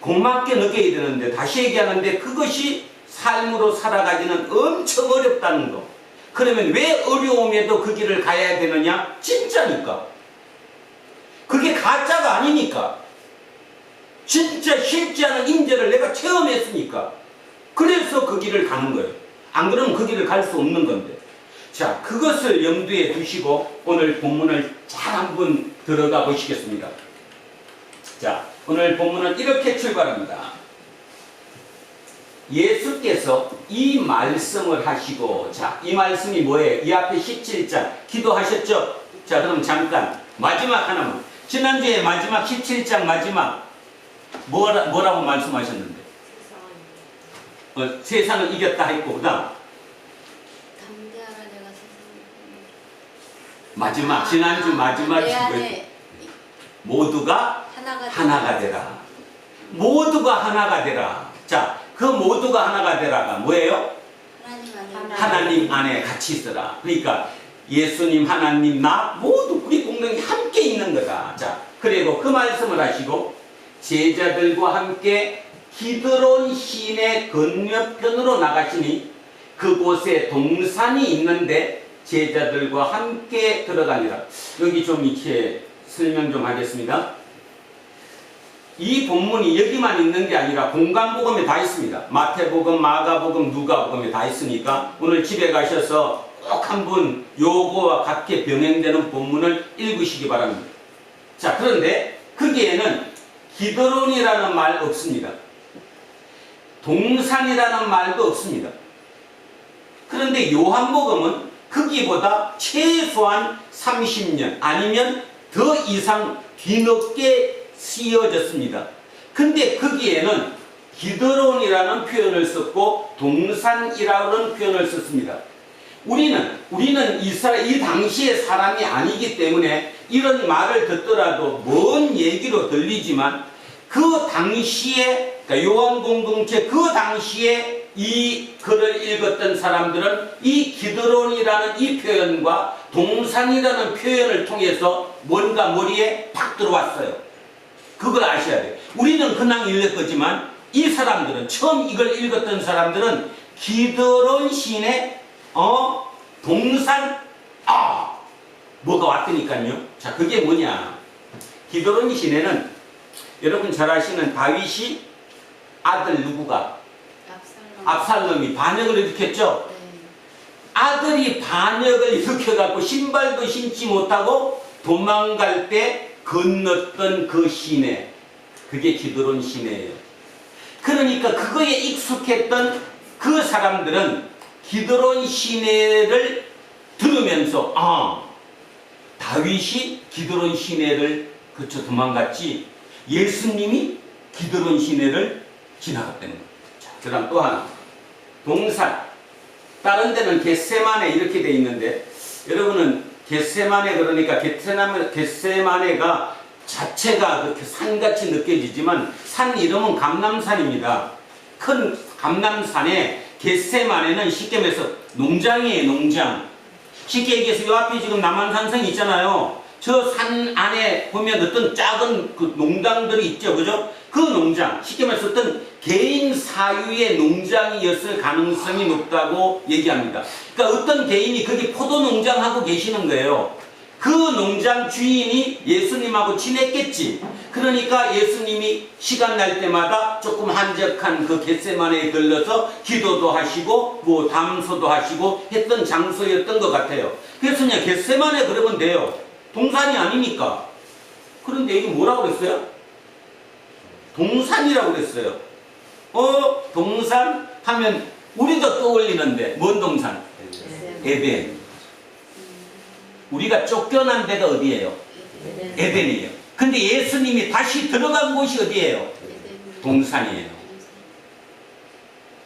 고맙게 느껴야 되는데 다시 얘기하는데 그것이 삶으로 살아가기는 엄청 어렵다는 거. 그러면 왜 어려움에도 그 길을 가야 되느냐? 진짜니까. 그게 가짜가 아니니까. 진짜 실제하는 임재를 내가 체험했으니까. 그래서 그 길을 가는 거예요. 안 그러면 그 길을 갈 수 없는 건데. 자, 그것을 염두에 두시고 오늘 본문을 잘 한번 들어가 보시겠습니다. 자, 오늘 본문은 이렇게 출발합니다. 예수께서 이 말씀을 하시고, 자, 이 말씀이 뭐예요? 이 앞에 17장 기도하셨죠? 자, 그럼 잠깐 마지막 하나만. 지난주에 마지막 17장 마지막 뭐라고 말씀하셨는데? 세상을 이겼다 했고, 그다음 담대하라 내가 세상을 마지막 지난주 마지막 내 안에 모두가 하나가 되라. 모두가 하나가 되라. 자, 그 모두가 하나가 되라가 뭐예요? 하나님 안에 같이 있어라. 그러니까 예수님, 하나님, 나 모두 우리 공동이 함께 있는 거다. 자, 그리고 그 말씀을 하시고 제자들과 함께 기드론 시내 건너편으로 나가시니 그곳에 동산이 있는데 제자들과 함께 들어가니라. 여기 좀 이렇게 설명 좀 하겠습니다. 이 본문이 여기만 있는 게 아니라 공간복음에 다 있습니다. 마태복음, 마가복음, 누가복음에 다 있으니까 오늘 집에 가셔서 꼭 한번 요거와 같게 병행되는 본문을 읽으시기 바랍니다. 자, 그런데 거기에는 기드론이라는 말 없습니다. 동산이라는 말도 없습니다. 그런데 요한복음은 거기보다 최소한 30년 아니면 더 이상 뒤늦게 쓰여졌습니다. 근데 거기에는 기드론이라는 표현을 썼고 동산이라는 표현을 썼습니다. 우리는 이 당시의 사람이 아니기 때문에 이런 말을 듣더라도 먼 얘기로 들리지만 그 당시에, 그러니까 요한 공동체 그 당시에 이 글을 읽었던 사람들은 이 기드론이라는 이 표현과 동산이라는 표현을 통해서 뭔가 머리에 팍 들어왔어요. 그걸 아셔야 돼요. 우리는 그냥 읽을 거지만 이 사람들은, 처음 이걸 읽었던 사람들은 기드론 시내 동산, 뭐가 왔더니까요. 자, 그게 뭐냐? 기드론 시내는 여러분 잘 아시는 다윗이 아들 누구가? 압살롬이 반역을 일으켰죠? 네. 아들이 반역을 일으켜갖고 신발도 신지 못하고 도망갈 때 건넜던 그 시내, 그게 기드론 시내예요. 그러니까 그거에 익숙했던 그 사람들은 기드론 시내를 들으면서 다윗이 기드론 시내를 거쳐 도망갔지 예수님이 기드론 시내를 지나갔다는 거예요. 자, 그 다음 또 하나, 동산. 다른 데는 겟세마네 이렇게 돼 있는데 여러분은 겟세마네, 그러니까 겟세마네가 자체가 그렇게 산같이 느껴지지만 산 이름은 감람산입니다. 큰 감람산에 겟세마네는 쉽게 말해서 농장이에요. 농장. 쉽게 얘기해서 이 앞에 지금 남한산성이 있잖아요. 저 산 안에 보면 어떤 작은 그 농장들이 있죠. 그죠? 그 농장, 쉽게 말해서 어떤 개인 사유의 농장이었을 가능성이 높다고 얘기합니다. 그러니까 어떤 개인이 거기 포도 농장하고 계시는 거예요. 그 농장 주인이 예수님하고 친했겠지. 그러니까 예수님이 시간 날 때마다 조금 한적한 그 겟세마네에 들러서 기도도 하시고 뭐 담소도 하시고 했던 장소였던 것 같아요. 그래서 그냥 겟세마네 그러면 돼요. 동산이 아니니까. 그런데 이게 뭐라고 그랬어요? 동산이라고 그랬어요. 동산 하면 우리도 떠올리는데 뭔 동산? 에덴. 우리가 쫓겨난 데가 어디예요? 에덴이에요. 근데 예수님이 다시 들어간 곳이 어디예요? 동산이에요.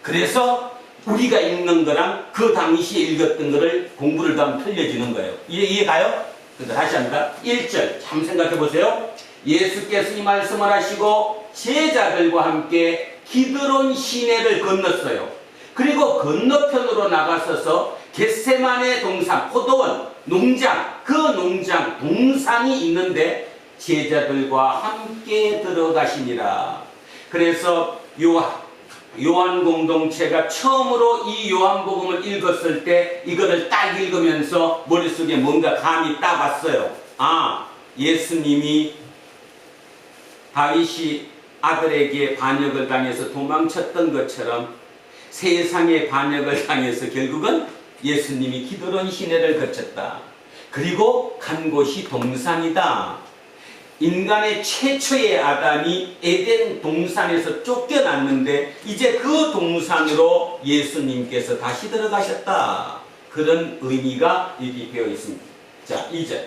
그래서 우리가 읽는 거랑 그 당시에 읽었던 거를 공부를 더 하면 틀려지는 거예요. 이해가요? 그래서 다시 합니다. 1절 한번 생각해 보세요. 예수께서 이 말씀을 하시고 제자들과 함께 기드론 시내를 건넜어요. 그리고 건너편으로 나가서서 겟세마네 동산, 포도원, 농장, 그 농장, 동산이 있는데 제자들과 함께 들어가시니라. 그래서 요한 공동체가 처음으로 이 요한복음을 읽었을 때 이거를 딱 읽으면서 머릿속에 뭔가 감이 딱 왔어요. 아, 예수님이 다윗이 아들에게 반역을 당해서 도망쳤던 것처럼 세상의 반역을 당해서 결국은 예수님이 기드론 시내를 거쳤다. 그리고 간 곳이 동산이다. 인간의 최초의 아담이 에덴 동산에서 쫓겨났는데 이제 그 동산으로 예수님께서 다시 들어가셨다. 그런 의미가 여기 되어 있습니다. 자, 2절.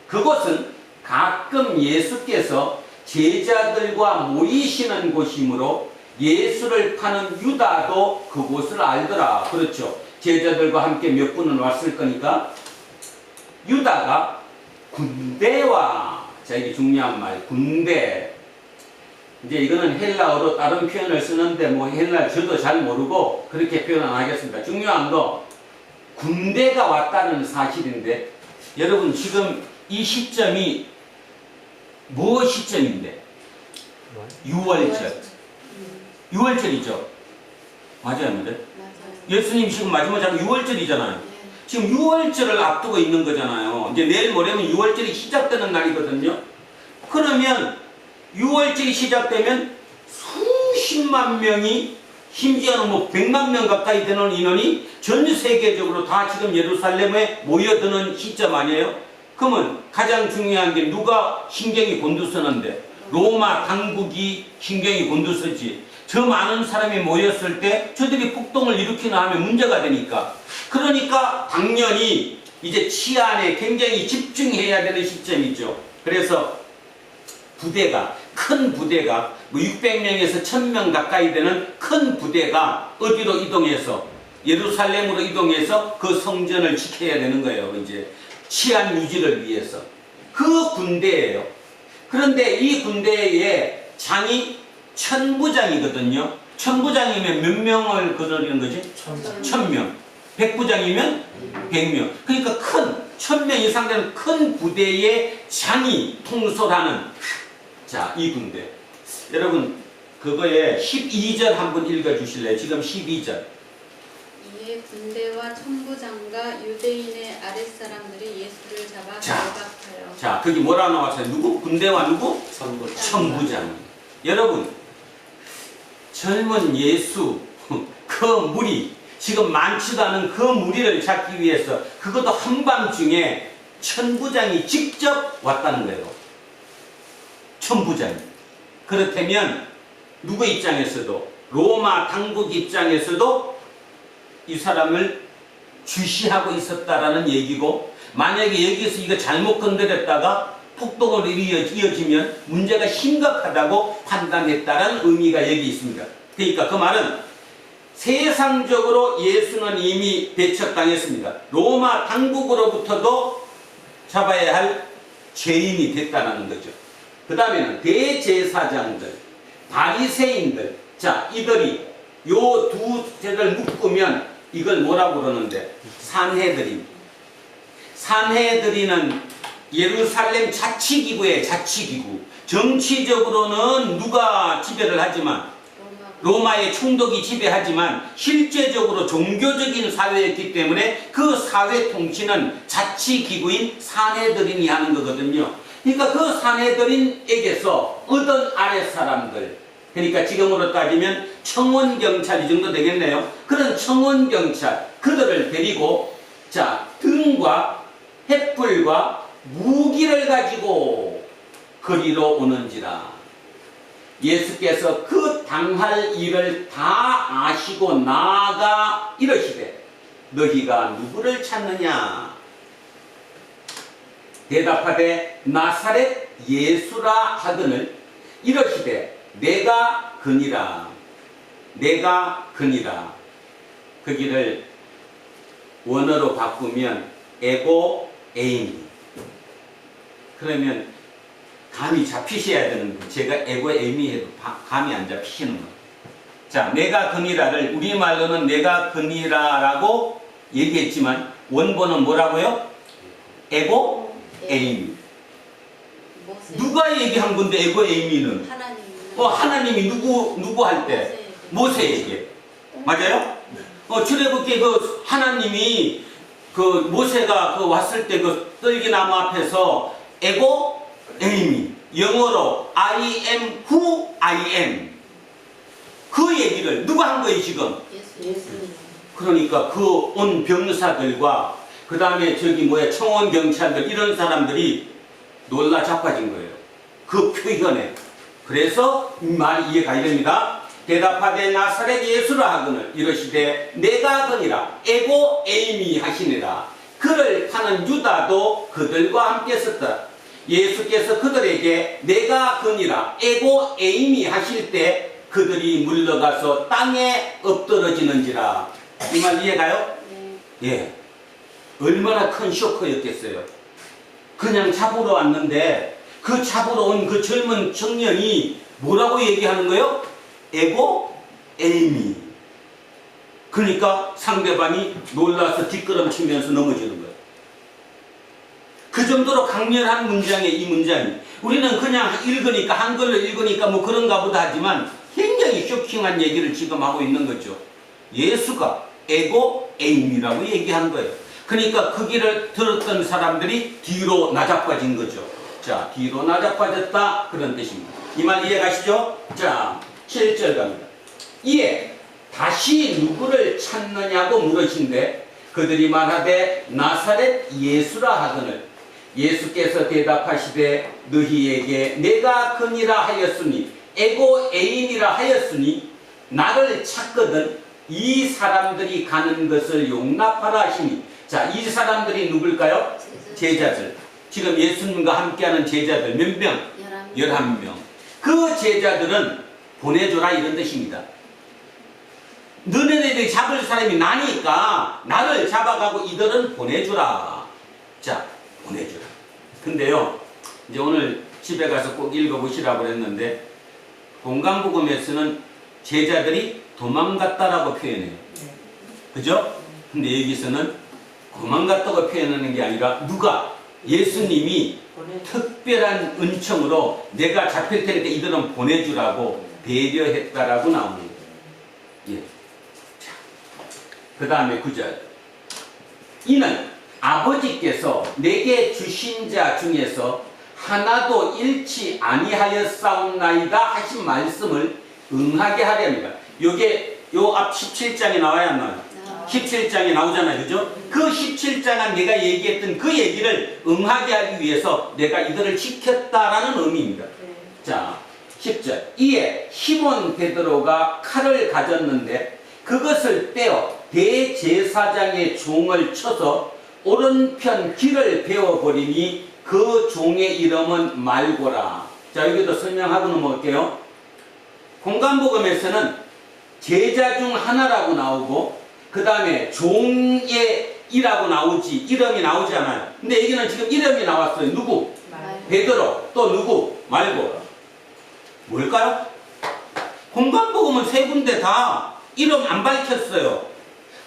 그곳은 가끔 예수께서 제자들과 모이시는 곳이므로 예수를 파는 유다도 그곳을 알더라. 그렇죠. 제자들과 함께 몇 분은 왔을 거니까 유다가 군대와, 자, 이게 중요한 말, 군대. 이제 이거는 헬라어로 다른 표현을 쓰는데 뭐 헬라 저도 잘 모르고 그렇게 표현 안 하겠습니다. 중요한 거 군대가 왔다는 사실인데 여러분 지금 이 시점이 뭐 시점인데? 6월절. 6월절이죠. 맞아요, 예수님 지금 마지막 장 6월절이잖아요. 지금 6월절을 앞두고 있는 거잖아요. 이제 내일 모레면 6월절이 시작되는 날이거든요. 그러면 6월절이 시작되면 수십만 명이, 심지어는 뭐 100만 명 가까이 되는 인원이 전 세계적으로 다 지금 예루살렘에 모여드는 시점 아니에요? 그러면 가장 중요한 게 누가 신경이 곤두서는데? 로마 당국이 신경이 곤두서지. 저 많은 사람이 모였을 때 저들이 폭동을 일으키나 하면 문제가 되니까. 그러니까 당연히 이제 치안에 굉장히 집중해야 되는 시점이죠. 그래서 부대가, 큰 부대가 뭐 600명에서 1000명 가까이 되는 큰 부대가 어디로 이동해서 예루살렘으로 이동해서 그 성전을 지켜야 되는 거예요. 이제 치안 유지를 위해서. 그 군대예요. 그런데 이 군대의 장이 천부장이거든요. 천부장이면 몇 명을 거느리는 거지? 1000명. 백부장이면 100명. 그러니까 큰 1000명 이상 되는 큰 부대의 장이 통솔하는, 자, 이 군대. 여러분 그거에 12절 한번 읽어 주실래요? 지금 12절. 이에 군대와 천부장과 유대인의 아랫사람들이 예수를 잡아 결박하여. 자, 거기 뭐라 나왔어요? 누구? 군대와 누구? 천부장. 여러분, 젊은 예수 그 무리, 지금 많지도 않은 그 무리를 잡기 위해서 그것도 한밤중에 천부장이 직접 왔다는 거예요. 천부장이. 그렇다면 누구 입장에서도, 로마 당국 입장에서도 이 사람을 주시하고 있었다라는 얘기고, 만약에 여기서 이거 잘못 건드렸다가 폭동으로 이어지면 문제가 심각하다고 판단했다는 의미가 여기 있습니다. 그러니까 그 말은 세상적으로 예수는 이미 배척당했습니다. 로마 당국으로부터도 잡아야 할 죄인이 됐다는 거죠. 그 다음에는 대제사장들, 바리새인들, 자, 이들이 요 두 제를 묶으면 이걸 뭐라고 그러는데? 산헤드린. 산헤드린은 예루살렘 자치기구의 자치기구. 정치적으로는 누가 지배를 하지만, 로마의 총독이 지배하지만 실제적으로 종교적인 사회였기 때문에 그 사회 통치는 자치기구인 산헤드린이 하는 거거든요. 그러니까 그 산헤드린에게서 얻은 아랫사람들, 그러니까 지금으로 따지면 청원경찰 이 정도 되겠네요. 그런 청원경찰, 그들을 데리고, 자, 등과 횃불과 무기를 가지고 거리로 오는지라. 예수께서 그 당할 일을 다 아시고 나아가 이러시되 너희가 누구를 찾느냐? 대답하되 나사렛 예수라 하거늘 이러시되 내가 그니라. 내가 그니라. 거기를 원어로 바꾸면 에고 에이미. 그러면 감이 잡히셔야 되는 거. 제가 에고 에이미 해도 감이 안 잡히시는 거. 자, 내가 그니라를 우리말로는 내가 그니라라고 얘기했지만 원본은 뭐라고요? 에고 에이미. 모세. 누가 얘기한 건데 에고 에이미는? 하나님. 하나님이 누구 할 때? 모세에게. 맞아요? 출애굽기 그 하나님이 그 모세가 그 왔을 때 그 떨기나무 앞에서 에고 에이미, 영어로 I am who I am. 그 얘기를 누가 한 거예요 지금? 예수. 그러니까 그 온 병사들과 그 다음에 저기 청원 경찰들 이런 사람들이 놀라 자빠진 거예요. 그 표현에. 그래서 이 말이 이해가 됩니다. 대답하되 나사렛 예수라 하거늘 이러시되 내가 그니라 에고 에이미 하시니라. 그를 파는 유다도 그들과 함께 썼더라. 예수께서 그들에게 내가 그니라 에고 에이미 하실 때 그들이 물러가서 땅에 엎드러지는지라. 이 말 이해가요? 네. 예. 얼마나 큰 쇼크였겠어요. 그냥 잡으러 왔는데 그 잡으러 온 그 젊은 청년이 뭐라고 얘기하는 거예요? 에고 에이미. 그러니까 상대방이 놀라서 뒷걸음치면서 넘어지는 거예요. 그 정도로 강렬한 문장이에요. 이 문장이. 우리는 그냥 읽으니까 한글로 읽으니까 뭐 그런가 보다 하지만 굉장히 쇼킹한 얘기를 지금 하고 있는 거죠. 예수가 에고 에이미라고 얘기한 거예요. 그러니까 그 길을 들었던 사람들이 뒤로 나자빠진 거죠. 자, 뒤로 나자빠졌다 그런 뜻입니다. 이 말 이해가시죠? 자, 7절 갑니다. 이에 다시 누구를 찾느냐고 물으신데 그들이 말하되 나사렛 예수라 하거늘 예수께서 대답하시되 너희에게 내가 그니라 하였으니 에고 에임이라 하였으니 나를 찾거든 이 사람들이 가는 것을 용납하라 하시니. 자, 이 사람들이 누굴까요? 제자들. 지금 예수님과 함께하는 제자들 몇 명? 11명. 그 제자들은 보내줘라 이런 뜻입니다. 너네들이 잡을 사람이 나니까 나를 잡아가고 이들은 보내주라. 자, 보내주라. 근데요, 이제 오늘 집에 가서 꼭 읽어보시라고 그랬는데 공간복음에서는 제자들이 도망갔다라고 표현해요. 그죠? 근데 여기서는 도망갔다고 표현하는 게 아니라 누가? 예수님이 특별한 은총으로 내가 잡힐 테니까 이들은 보내주라고 배려했다라고 나옵니다. 예. 자, 그 다음에 9절. 이는 아버지께서 내게 주신 자 중에서 하나도 잃지 아니하였사옵나이다 하신 말씀을 응하게 하렵니다. 요게 요 앞 17장에 나와야 안 나와요? 17장에 나오잖아요. 그죠? 그 17장은 내가 얘기했던 그 얘기를 응하게 하기 위해서 내가 이들을 지켰다라는 의미입니다. 자, 10절. 이에 시몬 베드로가 칼을 가졌는데 그것을 떼어 대제사장의 종을 쳐서 오른편 귀를 베어버리니 그 종의 이름은 말고라. 자, 여기도 설명하고 넘어갈게요. 공간복음에서는 제자 중 하나라고 나오고 그 다음에 종의 이라고 나오지 이름이 나오지 않아요. 근데 여기는 지금 이름이 나왔어요. 누구? 베드로. 또 누구? 말고. 뭘까요? 공간복음은 세 군데 다 이름 안 밝혔어요.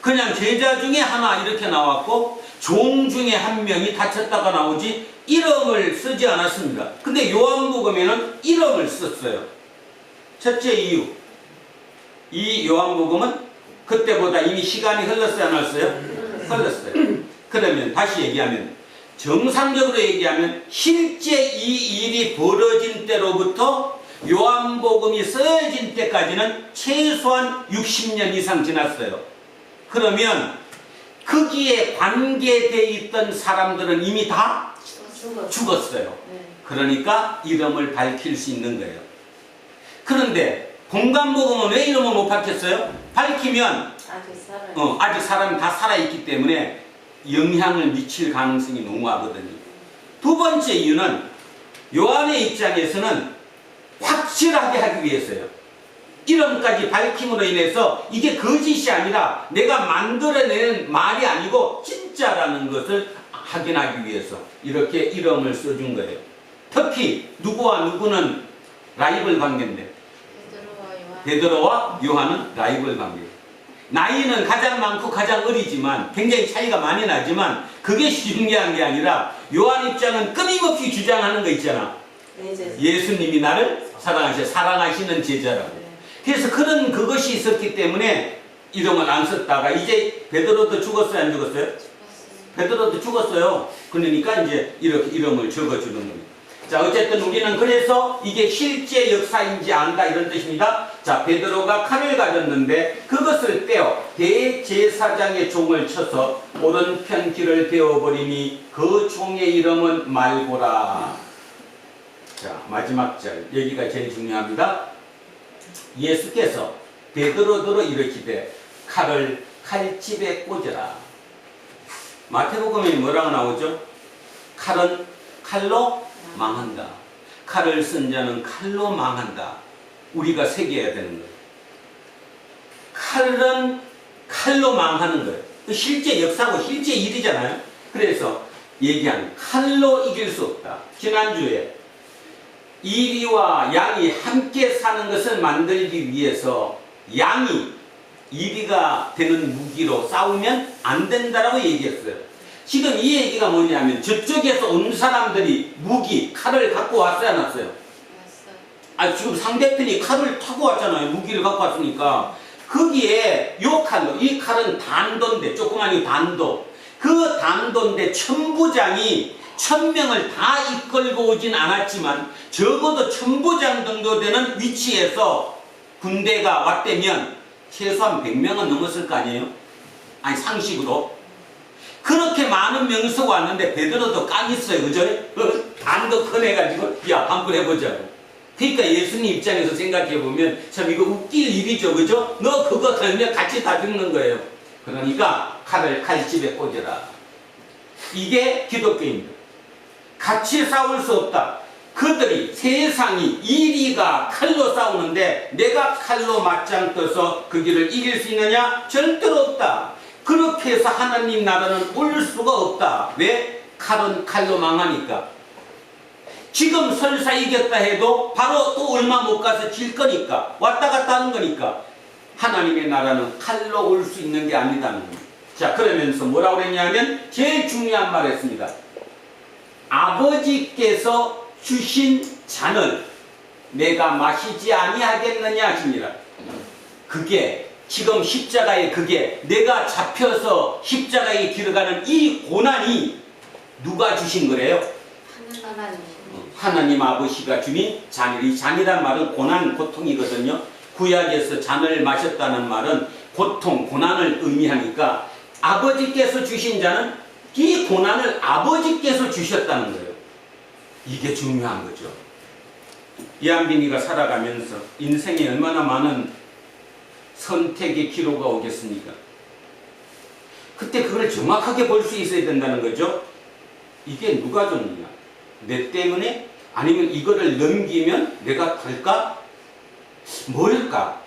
그냥 제자 중에 하나 이렇게 나왔고 종 중에 한 명이 다쳤다가 나오지 이름을 쓰지 않았습니다. 근데 요한복음에는 이름을 썼어요. 첫째 이유. 이 요한복음은 그때보다 이미 시간이 흘렀어요, 안 흘렀어요? 흘렀어요. 그러면 다시 얘기하면 정상적으로 얘기하면 실제 이 일이 벌어진 때로부터 요한복음이 써진 때까지는 최소한 60년 이상 지났어요. 그러면 거기에 관계되어 있던 사람들은 이미 다 죽었어요. 그러니까 이름을 밝힐 수 있는 거예요. 그런데 공간복음은 왜 이름을 못 밝혔어요? 밝히면 아직 살아요. 아직 사람이 다 살아있기 때문에 영향을 미칠 가능성이 농후하거든요. 두 번째 이유는 요한의 입장에서는 확실하게 하기 위해서요. 이름까지 밝힘으로 인해서 이게 거짓이 아니라 내가 만들어낸 말이 아니고 진짜라는 것을 확인하기 위해서 이렇게 이름을 써준 거예요. 특히 누구와 누구는 라이벌 관계인데 베드로와 요한은 라이벌 관계예요. 나이는 가장 많고 가장 어리지만 굉장히 차이가 많이 나지만 그게 중요한 게 아니라 요한 입장은 끊임없이 주장하는 거 있잖아. 예수님이 나를 사랑하시는 제자라고. 그래서 그런 그것이 있었기 때문에 이름을 안 썼다가 이제 베드로도 죽었어요, 안 죽었어요? 베드로도 죽었어요. 그러니까 이제 이렇게 이름을 적어주는 겁니다. 자, 어쨌든 우리는 그래서 이게 실제 역사인지 안다 이런 뜻입니다. 자, 베드로가 칼을 가졌는데 그것을 떼어 대제사장의 종을 쳐서 오른편 귀를 베어버리니 그 종의 이름은 말고라. 자, 마지막 절 여기가 제일 중요합니다. 예수께서 베드로더러 이르시되 칼을 칼집에 꽂으라. 마태복음에 뭐라고 나오죠? 칼은 칼로 망한다. 칼을 쓴 자는 칼로 망한다. 우리가 새겨야 되는 거예요. 칼은 칼로 망하는 거예요. 실제 역사고 실제 일이잖아요. 그래서 얘기한 칼로 이길 수 없다. 지난주에 이리와 양이 함께 사는 것을 만들기 위해서 양이 이리가 되는 무기로 싸우면 안 된다라고 얘기했어요. 지금 이 얘기가 뭐냐면 저쪽에서 온 사람들이 무기, 칼을 갖고 왔어요, 안 왔어요? 지금 상대편이 칼을 타고 왔잖아요. 무기를 갖고 왔으니까. 거기에 요 칼로, 이 칼은 단도인데, 조그만 이 단도. 그 단도인데 천부장이 1000명을 다 이끌고 오진 않았지만 적어도 천부장 정도 되는 위치에서 군대가 왔다면 최소한 100명은 넘었을 거 아니에요? 아니 상식으로. 그렇게 많은 명수가 왔는데 베드로도 깡 있어요. 그죠? 단도 커내가지고 야 한번 해보자고. 그러니까 예수님 입장에서 생각해보면 참 이거 웃길 일이죠. 그죠? 너 그거 들면 같이 다 죽는 거예요. 그러니까 칼을 칼집에 꽂으라. 이게 기독교입니다. 같이 싸울 수 없다. 그들이 세상이 이리가 칼로 싸우는데 내가 칼로 맞짱 떠서 그 길을 이길 수 있느냐? 절대로 없다. 그렇게 해서 하나님 나라는 올 수가 없다. 왜? 칼은 칼로 망하니까. 지금 설사 이겼다 해도 바로 또 얼마 못 가서 질 거니까. 왔다 갔다 하는 거니까. 하나님의 나라는 칼로 올 수 있는 게 아니다는 겁니다. 자, 그러면서 뭐라고 그랬냐면 제일 중요한 말을 했습니다. 아버지께서 주신 잔을 내가 마시지 아니하겠느냐 하시니라. 그게 지금 십자가에 그게 내가 잡혀서 십자가에 들어가는 이 고난이 누가 주신 거래요? 하나님 아버지가 주신 잔이. 이 잔이란 말은 고난, 고통이거든요. 구약에서 잔을 마셨다는 말은 고통, 고난을 의미하니까 아버지께서 주신 잔은 이 고난을 아버지께서 주셨다는 거예요. 이게 중요한 거죠. 이한빈이가 살아가면서 인생에 얼마나 많은 선택의 기로가 오겠습니까? 그때 그걸 정확하게 볼 수 있어야 된다는 거죠. 이게 누가 줬느냐? 내 때문에? 아니면 이거를 넘기면 내가 될까? 뭘까?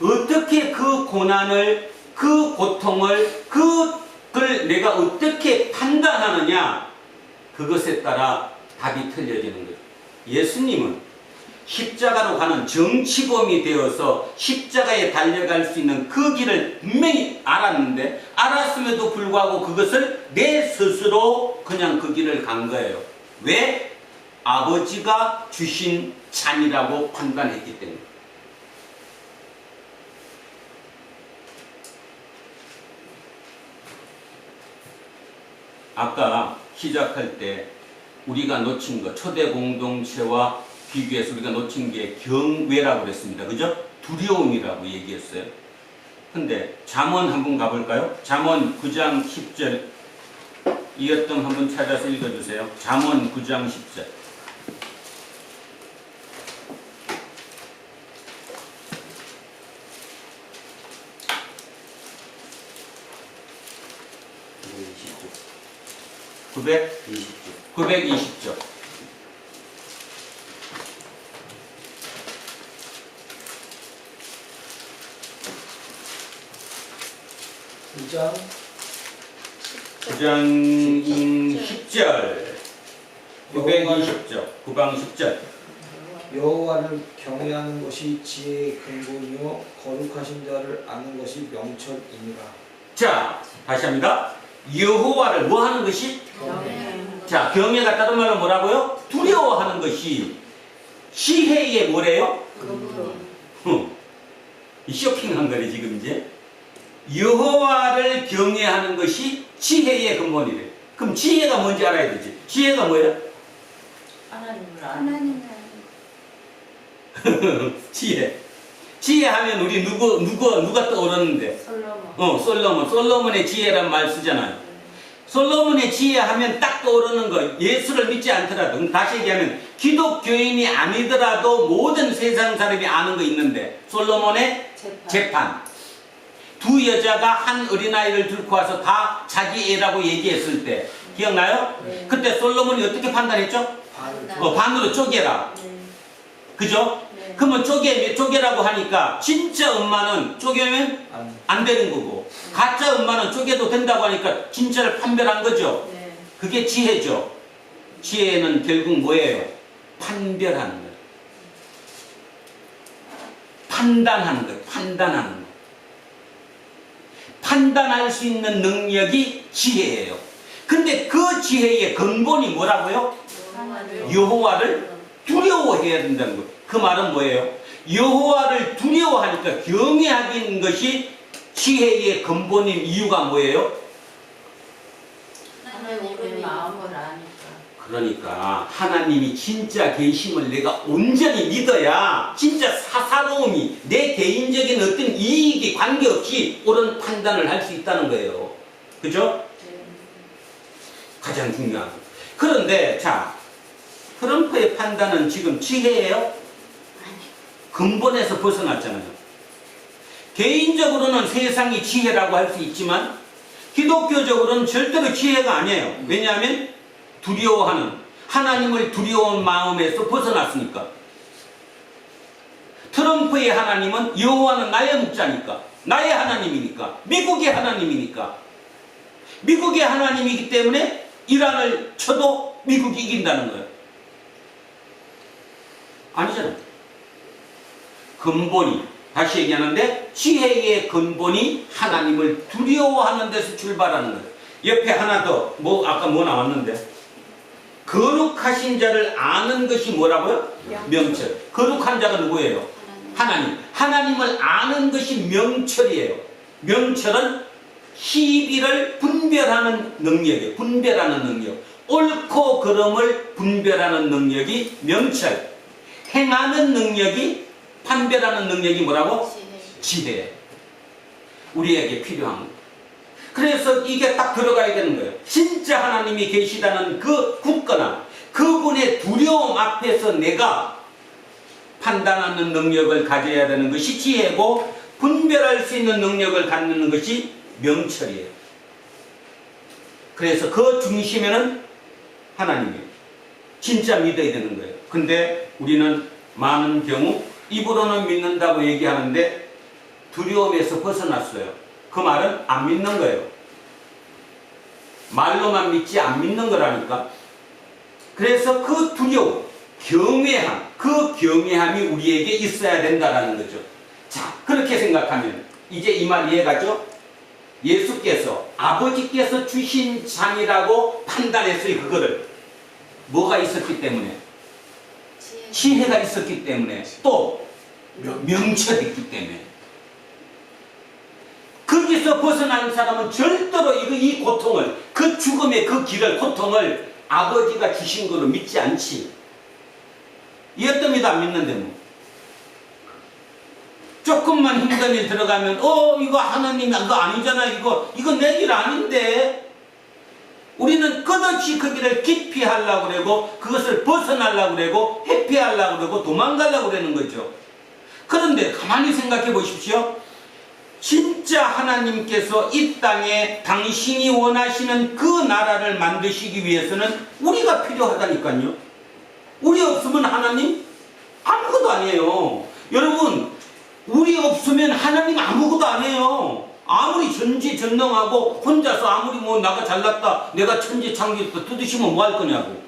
어떻게 그 고난을, 그 고통을, 그걸 내가 어떻게 판단하느냐? 그것에 따라 답이 틀려지는 거죠. 예수님은 십자가로 가는 정치범이 되어서 십자가에 달려갈 수 있는 그 길을 분명히 알았는데 알았음에도 불구하고 그것을 내 스스로 그냥 그 길을 간 거예요. 왜? 아버지가 주신 잔이라고 판단했기 때문에. 아까 시작할 때 우리가 놓친 것, 초대 공동체와 비교해서 우리가 놓친 게 경외라고 그랬습니다. 그죠? 두려움이라고 얘기했어요. 근데 잠언 한번 가볼까요? 잠언 9장 10절 이어떤 한번 찾아서 읽어주세요. 잠언 9장 10절. 920쪽. 9장 9장 10절. 920쪽. 9방 10절. 여호와를 경외하는 것이 지혜의 근본이요 거룩하신 자를 아는 것이 명철이니라. 자, 다시 합니다. 여호와를 뭐 하는 것이? 자, 경외가 다른 말로 뭐라고요? 두려워하는 것이 지혜의 뭐래요? 쇼킹한 거네 지금 이제. 여호와를 경외하는 것이 지혜의 근본이래. 그럼 지혜가 뭔지 알아야 되지. 지혜가 뭐예요? 하나님을 지혜. 지혜하면 우리 누가 떠오르는데? 솔로몬. 솔로몬의 지혜란 말 쓰잖아요. 솔로몬의 지혜하면 딱 떠오르는 거. 예수를 믿지 않더라도, 다시 얘기하면 기독교인이 아니더라도 모든 세상 사람이 아는 거 있는데, 솔로몬의 재판. 두 여자가 한 어린아이를 들고 와서 다 자기 애라고 얘기했을 때 기억나요? 네. 그때 솔로몬이 어떻게 판단했죠? 반으로 쪼개라. 그죠? 네. 그러면 쪼개라고 하니까 진짜 엄마는 쪼개면 안 되는 거고, 가짜 엄마는 쪼개도 된다고 하니까 진짜를 판별한 거죠. 네. 그게 지혜죠. 지혜는 결국 뭐예요? 판별하는 거예요. 판단하는 거예요. 판단하는 거예요. 판단할 수 있는 능력이 지혜예요. 근데 그 지혜의 근본이 뭐라고요? 여호와를 두려워해야 된다는 거예요. 그 말은 뭐예요? 여호와를 두려워하니까 경외하는 것이 지혜의 근본인 이유가 뭐예요? 하나님의 마음을 아니까. 그러니까 하나님이 진짜 계심을 내가 온전히 믿어야 진짜 사사로움이, 내 개인적인 어떤 이익이 관계없이 옳은 판단을 할 수 있다는 거예요. 그죠? 네. 가장 중요한. 그런데 자, 트럼프의 판단은 지금 지혜예요? 근본에서 벗어났잖아요. 개인적으로는 세상이 지혜라고 할 수 있지만 기독교적으로는 절대로 지혜가 아니에요. 왜냐하면 두려워하는, 하나님을 두려운 마음에서 벗어났으니까. 트럼프의 하나님은 여호와는 나의 목자니까, 나의 하나님이니까, 미국의 하나님이니까, 미국의 하나님이기 때문에 이란을 쳐도 미국이 이긴다는 거예요. 아니잖아요. 근본이, 다시 얘기하는데 지혜의 근본이 하나님을 두려워하는 데서 출발하는 거예요. 옆에 하나 더, 아까 뭐 나왔는데? 거룩하신 자를 아는 것이 뭐라고요? 명철. 거룩한 자가 누구예요? 하나님. 하나님을 아는 것이 명철이에요. 명철은 희비를 분별하는 능력이에요. 분별하는 능력. 옳고 그름을 분별하는 능력이 명철. 행하는 능력이, 판별하는 능력이 뭐라고? 지혜. 우리에게 필요한 거예요. 그래서 이게 딱 들어가야 되는 거예요. 진짜 하나님이 계시다는 그 굳건함, 그분의 두려움 앞에서 내가 판단하는 능력을 가져야 되는 것이 지혜고, 분별할 수 있는 능력을 갖는 것이 명철이에요. 그래서 그 중심에는 하나님이에요. 진짜 믿어야 되는 거예요. 근데 우리는 많은 경우 입으로는 믿는다고 얘기하는데 두려움에서 벗어났어요. 그 말은 안 믿는 거예요. 말로만 믿지 안 믿는 거라니까. 그래서 그 두려움, 경외함, 그 경외함이 우리에게 있어야 된다는 거죠. 자, 그렇게 생각하면 이제 이 말 이해가죠? 예수께서, 아버지께서 주신 잔이라고 판단했어요. 그거를 뭐가 있었기 때문에? 지혜가 있었기 때문에, 또 명철이 있기 때문에. 거기서 벗어난 사람은 절대로 이 고통을, 그 죽음의 그 길을, 고통을 아버지가 주신 거로 믿지 않지. 이 어떤 믿어 안 믿는데 뭐. 조금만 힘든 일 들어가면 이거 하나님이 이거 아니잖아. 이거 내 길 아닌데. 우리는 끝없이 그 길을 깊이 하려고 그러고, 그것을 벗어나려고 그러고, 회피하려고 그러고, 도망가려고 그러는 거죠. 그런데 가만히 생각해 보십시오. 진짜 하나님께서 이 땅에 당신이 원하시는 그 나라를 만드시기 위해서는 우리가 필요하다니까요. 우리 없으면 하나님 아무것도 아니에요. 여러분, 우리 없으면 하나님 아무것도 안 해요. 아무리 전지전능하고 혼자서 아무리 뭐 나가 잘났다, 내가 천지창조했다 뜯으시면 뭐 할 거냐고.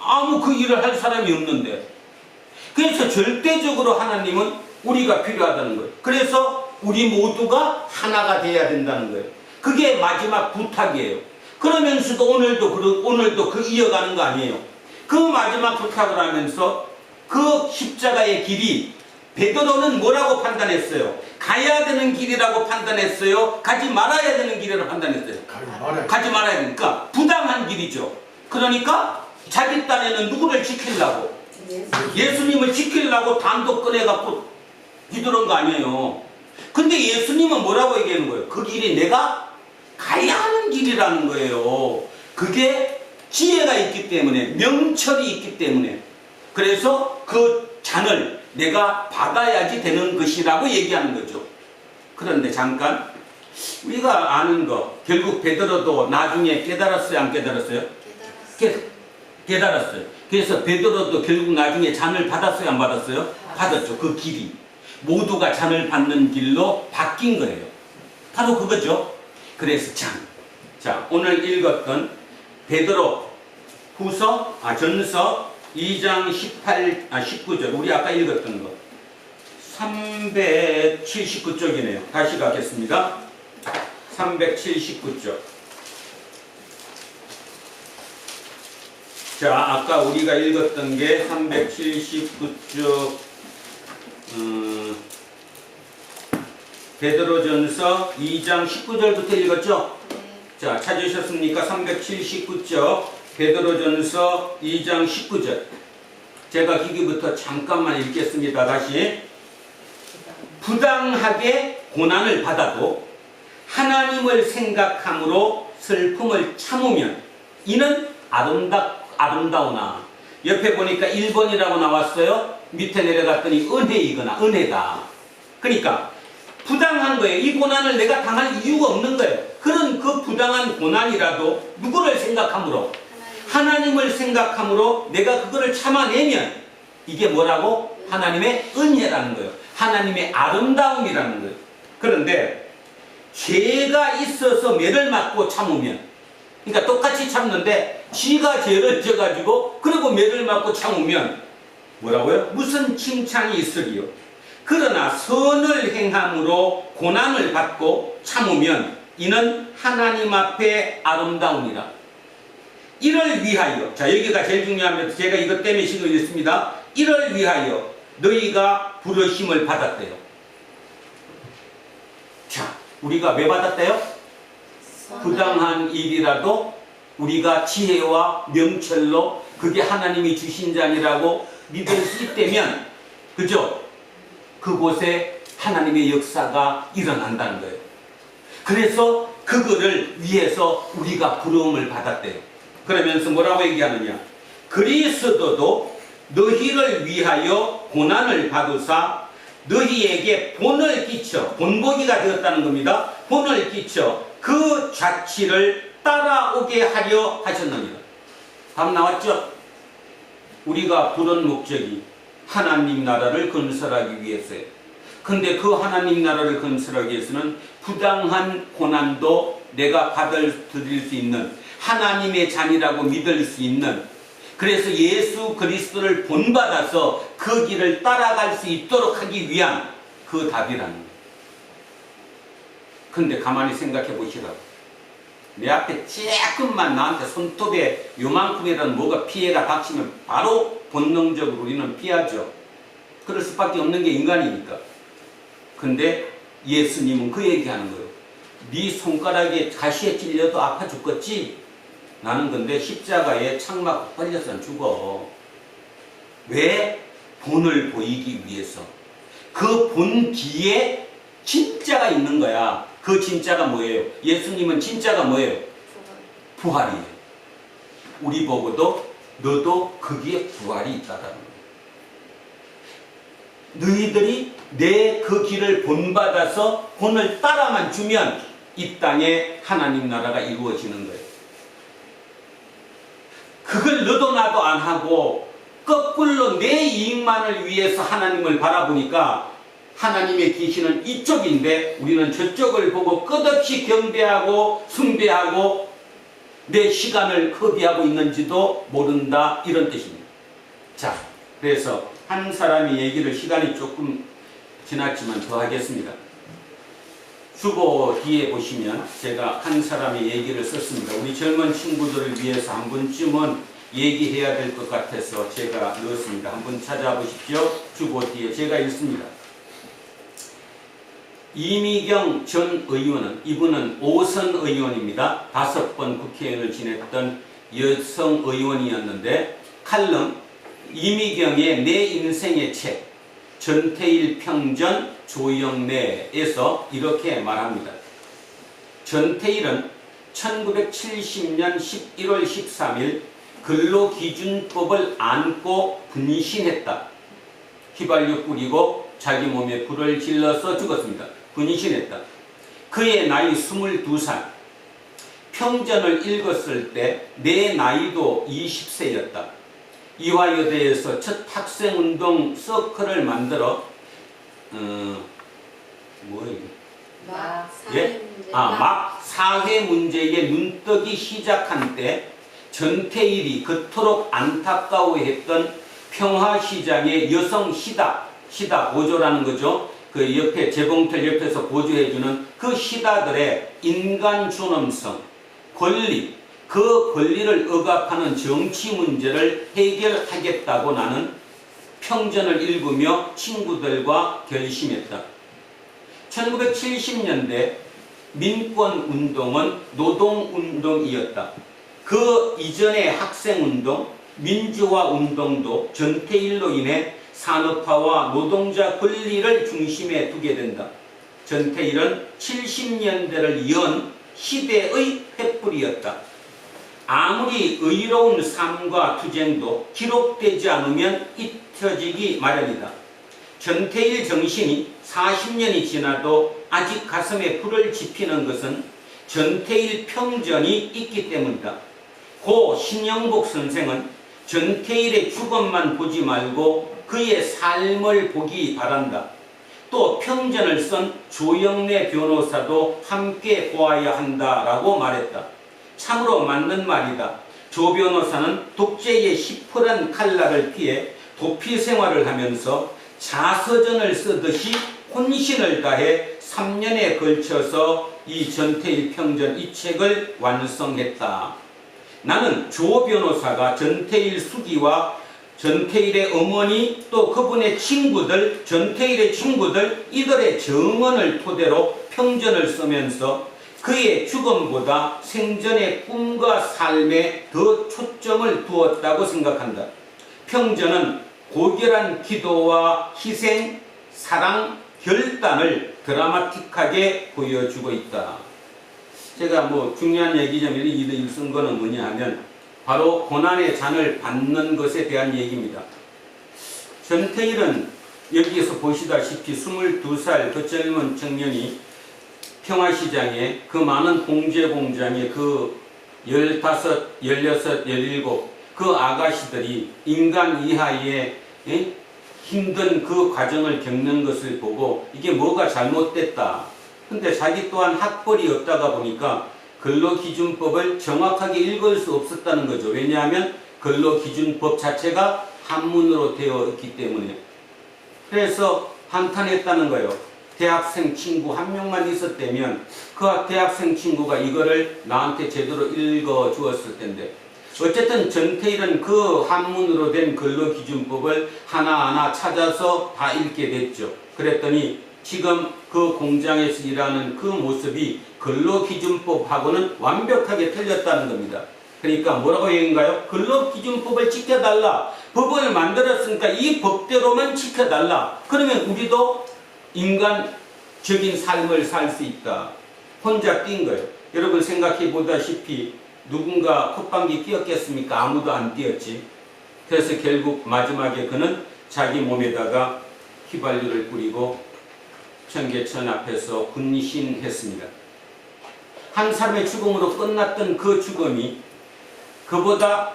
아무 그 일을 할 사람이 없는데. 그래서 절대적으로 하나님은 우리가 필요하다는 거예요. 그래서 우리 모두가 하나가 돼야 된다는 거예요. 그게 마지막 부탁이에요. 그러면서도 오늘도 그 이어가는 거 아니에요. 그 마지막 부탁을 하면서 그 십자가의 길이 베드로는 뭐라고 판단했어요? 가야 되는 길이라고 판단했어요? 가지 말아야 되는 길이라고 판단했어요? 가지 말아야 되니까 부당한 길이죠. 그러니까 자기 딴에는 누구를 지키려고? 예수님을 지키려고 단독 꺼내갖고 뒤돌은 거 아니에요. 근데 예수님은 뭐라고 얘기하는 거예요? 그 길이 내가 가야 하는 길이라는 거예요. 그게 지혜가 있기 때문에, 명철이 있기 때문에. 그래서 그 잔을 내가 받아야지 되는 것이라고 얘기하는 거죠. 그런데 잠깐, 우리가 아는 거, 결국 베드로도 나중에 깨달았어요? 안 깨달았어요? 깨달았어요. 그래서 베드로도 결국 나중에 잔을 받았어요? 안 받았어요? 받았죠. 그 길이 모두가 잔을 받는 길로 바뀐 거예요. 바로 그거죠. 그래서 자, 오늘 읽었던 베드로 전서 2장 19절, 우리 아까 읽었던 거 379쪽이네요. 다시 가겠습니다. 379쪽. 자, 아까 우리가 읽었던 게 379쪽 베드로전서 2장 19절부터 읽었죠? 자, 찾으셨습니까? 379쪽 베드로전서 2장 19절. 제가 기기부터 잠깐만 읽겠습니다. 다시. 부당하게 고난을 받아도 하나님을 생각함으로 슬픔을 참으면 이는 아름다우나. 옆에 보니까 1번이라고 나왔어요. 밑에 내려갔더니 은혜이거나 은혜다. 그러니까 부당한 거예요. 이 고난을 내가 당할 이유가 없는 거예요. 그런 그 부당한 고난이라도 누구를 생각함으로? 하나님을 생각함으로 내가 그거를 참아내면 이게 뭐라고? 하나님의 은혜라는 거예요. 하나님의 아름다움이라는 거예요. 그런데 죄가 있어서 매를 맞고 참으면, 그러니까 똑같이 참는데 지가 죄를 져가지고 그리고 매를 맞고 참으면 뭐라고요? 무슨 칭찬이 있으리요? 그러나 선을 행함으로 고난을 받고 참으면 이는 하나님 앞에 아름다우니라. 이를 위하여, 자, 여기가 제일 중요합니다. 제가 이것 때문에 신경 읽습니다. 이를 위하여 너희가 부르심을 받았대요. 자, 우리가 왜 받았대요? 부당한 일이라도 우리가 지혜와 명철로 그게 하나님이 주신 잔이라고 믿을 수 있다면, 그죠? 그곳에 하나님의 역사가 일어난다는 거예요. 그래서 그거를 위해서 우리가 부름을 받았대요. 그러면서 뭐라고 얘기하느냐? 그리스도도 너희를 위하여 고난을 받으사 너희에게 본을 끼쳐, 본보기가 되었다는 겁니다. 본을 끼쳐 그 자취를 따라오게 하려 하셨느니라. 답 나왔죠? 우리가 부른 목적이 하나님 나라를 건설하기 위해서예요. 근데 그 하나님 나라를 건설하기 위해서는 부당한 고난도 내가 받아들일 수 있는, 하나님의 잔이라고 믿을 수 있는, 그래서 예수 그리스도를 본받아서 그 길을 따라갈 수 있도록 하기 위한 그 답이라는 거예요. 근데 가만히 생각해 보시라고. 내 앞에 조금만 나한테 손톱에 요만큼이라도 뭐가 피해가 닥치면 바로 본능적으로 우리는 피하죠. 그럴 수밖에 없는 게 인간이니까. 근데 예수님은 그 얘기하는 거예요. 네 손가락에 가시에 찔려도 아파 죽겠지? 나는 근데 십자가에 창막 걸려서 안 죽어. 왜? 본을 보이기 위해서. 그 본 뒤에 진짜가 있는 거야. 그 진짜가 뭐예요? 예수님은 진짜가 뭐예요? 부활이에요. 우리 보고도 너도 거기에 부활이 있다는 거예요. 너희들이 내 그 길을 본받아서 본을 따라만 주면 이 땅에 하나님 나라가 이루어지는 거예요. 그걸 너도 나도 안 하고 거꾸로 내 이익만을 위해서 하나님을 바라보니까 하나님의 계시는 이쪽인데 우리는 저쪽을 보고 끝없이 경배하고 숭배하고 내 시간을 허비하고 있는지도 모른다, 이런 뜻입니다. 자, 그래서 한 사람이 얘기를, 시간이 조금 지났지만 더 하겠습니다. 주보 뒤에 보시면 제가 한 사람의 얘기를 썼습니다. 우리 젊은 친구들을 위해서 한 번쯤은 얘기해야 될 것 같아서 제가 넣었습니다. 한번 찾아보십시오. 주보 뒤에 제가 읽습니다. 이미경 전 의원은, 이분은 5선 의원입니다. 5번 국회의원을 지냈던 여성 의원이었는데, 칼럼 이미경의 내 인생의 책 전태일 평전 조영래에서 이렇게 말합니다. 전태일은 1970년 11월 13일 근로기준법을 안고 분신했다. 휘발유 뿌리고 자기 몸에 불을 질러서 죽었습니다. 분신했다. 그의 나이 22살. 평전을 읽었을 때 내 나이도 20세였다. 이화여대에서 첫 학생운동 서클을 만들어 막 사회 문제에 눈뜨기 시작한 때 전태일이 그토록 안타까워했던 평화시장의 여성 시다 보조라는 거죠. 그 옆에 재봉틀 옆에서 보조해주는 그 시다들의 인간 존엄성, 권리, 그 권리를 억압하는 정치 문제를 해결하겠다고 나는 평전을 읽으며 친구들과 결심했다. 1970년대 민권운동은 노동운동이었다. 그 이전의 학생운동, 민주화운동도 전태일로 인해 산업화와 노동자 권리를 중심에 두게 된다. 전태일은 70년대를 연 시대의 횃불이었다. 아무리 의로운 삶과 투쟁도 기록되지 않으면 잊혀지기 마련이다. 전태일 정신이 40년이 지나도 아직 가슴에 불을 지피는 것은 전태일 평전이 있기 때문이다. 고 신영복 선생은 전태일의 죽음만 보지 말고 그의 삶을 보기 바란다. 또 평전을 쓴 조영래 변호사도 함께 보아야 한다라고 말했다. 참으로 맞는 말이다. 조 변호사는 독재의 시퍼런 칼날을 피해 도피 생활을 하면서 자서전을 쓰듯이 혼신을 다해 3년에 걸쳐서 이 전태일 평전 이 책을 완성했다. 나는 조 변호사가 전태일 수기와 전태일의 어머니 또 그분의 친구들, 전태일의 친구들 이들의 증언을 토대로 평전을 쓰면서 그의 죽음보다 생전의 꿈과 삶에 더 초점을 두었다고 생각한다. 평전은 고결한 기도와 희생, 사랑, 결단을 드라마틱하게 보여주고 있다. 제가 중요한 얘기 좀 이를 쓴 거는 뭐냐 하면 바로 고난의 잔을 받는 것에 대한 얘기입니다. 전태일은 여기에서 보시다시피 22살 그 젊은 청년이 평화시장에 그 많은 공제 공장에 그 15, 16, 17 그 아가씨들이 인간 이하의 힘든 그 과정을 겪는 것을 보고 이게 뭐가 잘못됐다. 근데 자기 또한 학벌이 없다가 보니까 근로기준법을 정확하게 읽을 수 없었다는 거죠. 왜냐하면 근로기준법 자체가 한문으로 되어 있기 때문에. 그래서 한탄했다는 거예요. 대학생 친구 한 명만 있었다면 그 대학생 친구가 이거를 나한테 제대로 읽어 주었을 텐데, 어쨌든 전태일은 그 한문으로 된 근로기준법을 하나하나 찾아서 다 읽게 됐죠. 그랬더니 지금 그 공장에서 일하는 그 모습이 근로기준법하고는 완벽하게 틀렸다는 겁니다. 그러니까 뭐라고 얘기인가요? 근로기준법을 지켜달라. 법을 만들었으니까 이 법대로만 지켜달라. 그러면 우리도 인간적인 삶을 살 수 있다. 혼자 뛴 거예요. 여러분 생각해 보다시피 누군가 콧방귀 뀌었겠습니까? 아무도 안 뀌었지. 그래서 결국 마지막에 그는 자기 몸에다가 휘발유를 뿌리고 청계천 앞에서 군신했습니다. 한 사람의 죽음으로 끝났던 그 죽음이 그보다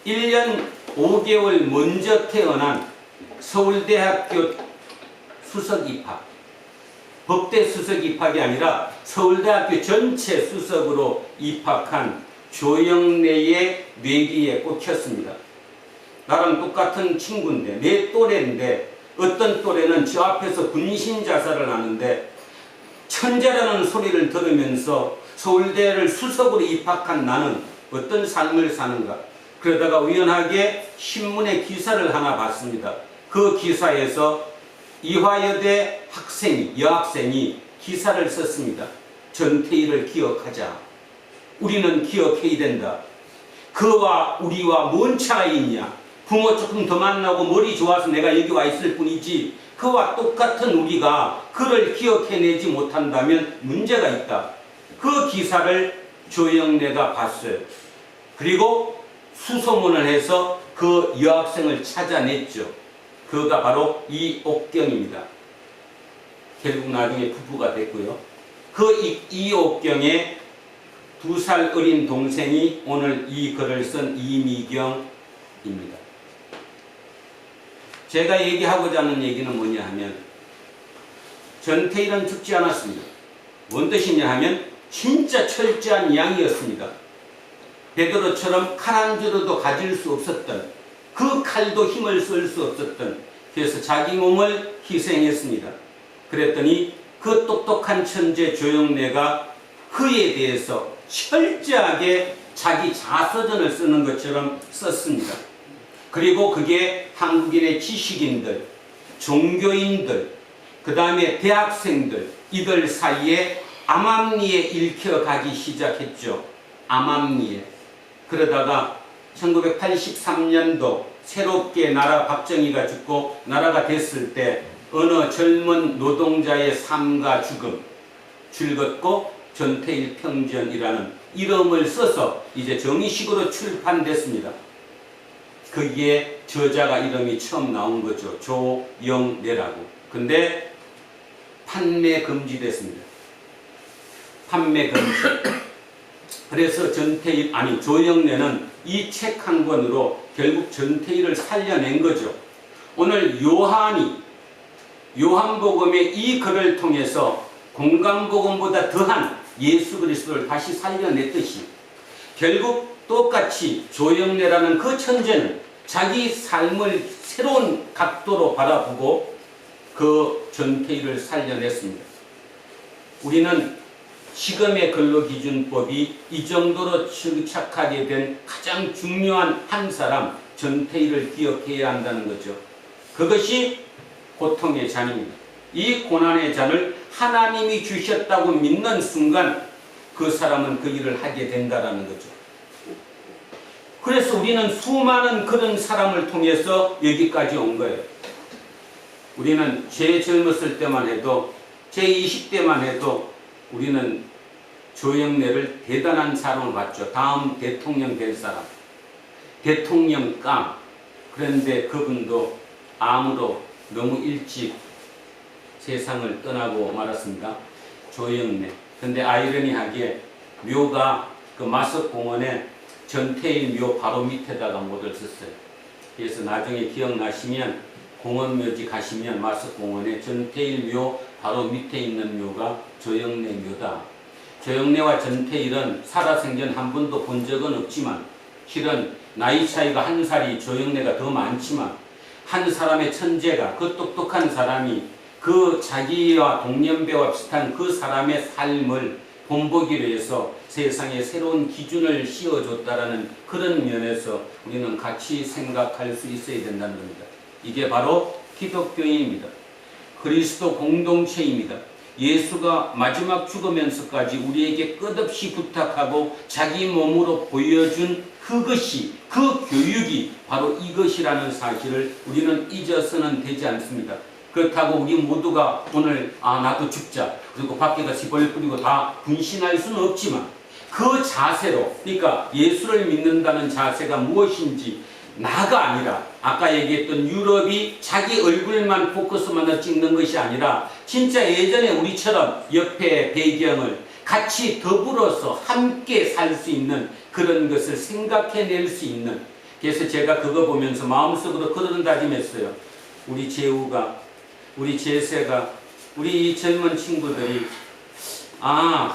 1년 5개월 먼저 태어난 서울대학교 수석 입학, 법대 수석 입학이 아니라 서울대학교 전체 수석으로 입학한 조영래의 뇌기에 꽂혔습니다. 나랑 똑같은 친구인데, 내 또래인데, 어떤 또래는 저 앞에서 분신 자살을 하는데 천재라는 소리를 들으면서 서울대를 수석으로 입학한 나는 어떤 삶을 사는가. 그러다가 우연하게 신문에 기사를 하나 봤습니다. 그 기사에서 이화여대 여학생이 기사를 썼습니다. 전태일을 기억하자. 우리는 기억해야 된다. 그와 우리와 뭔 차이 있냐. 부모 조금 더 만나고 머리 좋아서 내가 여기 와 있을 뿐이지 그와 똑같은 우리가 그를 기억해내지 못한다면 문제가 있다. 그 기사를 조영래가 봤어요. 그리고 수소문을 해서 그 여학생을 찾아냈죠. 그가 바로 이옥경입니다. 결국 나중에 부부가 됐고요. 그 이옥경의 2살 어린 동생이 오늘 이 글을 쓴 이미경입니다. 제가 얘기하고자 하는 얘기는 뭐냐 하면 전태일은 죽지 않았습니다. 뭔 뜻이냐 하면 진짜 철저한 양이었습니다. 베드로처럼 칼 한 줄로도 가질 수 없었던, 그 칼도 힘을 쓸 수 없었던, 그래서 자기 몸을 희생했습니다. 그랬더니 그 똑똑한 천재 조영래가 그에 대해서 철저하게 자기 자서전을 쓰는 것처럼 썼습니다. 그리고 그게 한국인의 지식인들, 종교인들, 그 다음에 대학생들, 이들 사이에 암암리에 읽혀가기 시작했죠. 암암리에. 그러다가 1983년도 새롭게 박정희가 죽고 나라가 됐을 때 어느 젊은 노동자의 삶과 죽음, 즐겁고 전태일 평전이라는 이름을 써서 이제 정식으로 출판됐습니다. 거기에 저자가 이름이 처음 나온 거죠. 조영래라고. 근데 판매 금지됐습니다. 판매 금지. 그래서 조영래는 이 책 한 권으로 결국 전태일을 살려낸 거죠. 오늘 요한복음의 이 글을 통해서 공간복음보다 더한 예수 그리스도를 다시 살려냈듯이 결국 똑같이 조영래라는 그 천재는 자기 삶을 새로운 각도로 바라보고 그 전태일을 살려냈습니다. 우리는 지금의 근로기준법이 이 정도로 정착하게 된 가장 중요한 한 사람, 전태일을 기억해야 한다는 거죠. 그것이 고통의 잔입니다. 이 고난의 잔을 하나님이 주셨다고 믿는 순간 그 사람은 그 일을 하게 된다는 거죠. 그래서 우리는 수많은 그런 사람을 통해서 여기까지 온 거예요. 우리는 제 젊었을 때만 해도, 제 20대만 해도 우리는 조영래를 대단한 사람을 봤죠. 다음 대통령 될 사람, 대통령 깡. 그런데 그분도 암으로 너무 일찍 세상을 떠나고 말았습니다. 조영래. 근데 아이러니하게 묘가 그 마석공원에 전태일 묘 바로 밑에다가 못을 썼어요. 그래서 나중에 기억나시면 공원묘지 가시면 마석공원에 전태일 묘 바로 밑에 있는 묘가 조영래 묘다. 조영래와 전태일은 살아생전 한 번도 본 적은 없지만 실은 나이 차이가 한 살이 조영래가 더 많지만 한 사람의 천재가, 그 똑똑한 사람이 그 자기와 동년배와 비슷한 그 사람의 삶을 본보기 위해서 세상에 새로운 기준을 씌워줬다라는 그런 면에서 우리는 같이 생각할 수 있어야 된다는 겁니다. 이게 바로 기독교인입니다. 그리스도 공동체입니다. 예수가 마지막 죽으면서까지 우리에게 끝없이 부탁하고 자기 몸으로 보여준 그것이, 그 교육이 바로 이것이라는 사실을 우리는 잊어서는 되지 않습니다. 그렇다고 우리 모두가 오늘 나도 죽자, 그리고 밖에 가서 벌 뿌리고 다 분신할 수는 없지만 그 자세로, 그러니까 예수를 믿는다는 자세가 무엇인지 나가 아니라 아까 얘기했던 유럽이 자기 얼굴만 포커스만을 찍는 것이 아니라 진짜 예전에 우리처럼 옆에 배경을 같이 더불어서 함께 살 수 있는 그런 것을 생각해낼 수 있는, 그래서 제가 그거 보면서 마음속으로 그런 다짐했어요. 우리 재우가, 우리 제세가, 우리 이 젊은 친구들이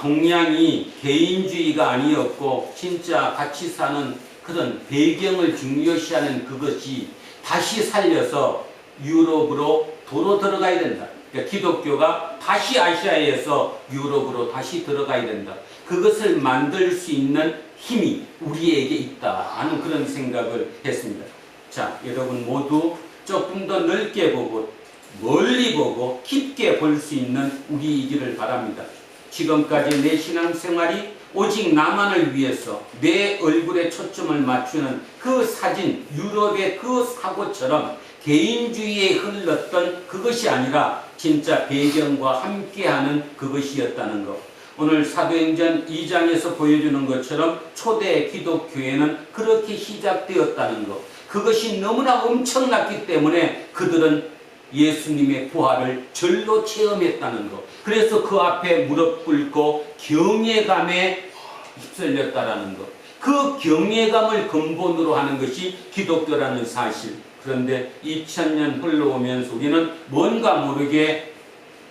동양이 개인주의가 아니었고 진짜 같이 사는 그런 배경을 중요시하는 그것이 다시 살려서 유럽으로 도로 들어가야 된다. 그러니까 기독교가 다시 아시아에서 유럽으로 다시 들어가야 된다. 그것을 만들 수 있는 힘이 우리에게 있다 하는 그런 생각을 했습니다. 자, 여러분 모두 조금 더 넓게 보고 멀리 보고 깊게 볼 수 있는 우리이기를 바랍니다. 지금까지 내 신앙생활이 오직 나만을 위해서 내 얼굴에 초점을 맞추는 그 사진, 유럽의 그 사고처럼 개인주의에 흘렀던 그것이 아니라 진짜 배경과 함께하는 그것이었다는 것. 오늘 사도행전 2장에서 보여주는 것처럼 초대 기독교회는 그렇게 시작되었다는 것. 그것이 너무나 엄청났기 때문에 그들은 예수님의 부활을 절로 체험했다는 것. 그래서 그 앞에 무릎 꿇고 경외감에 휩쓸렸다라는 것. 그 경외감을 근본으로 하는 것이 기독교라는 사실. 그런데 2000년 흘러오면서 우리는 뭔가 모르게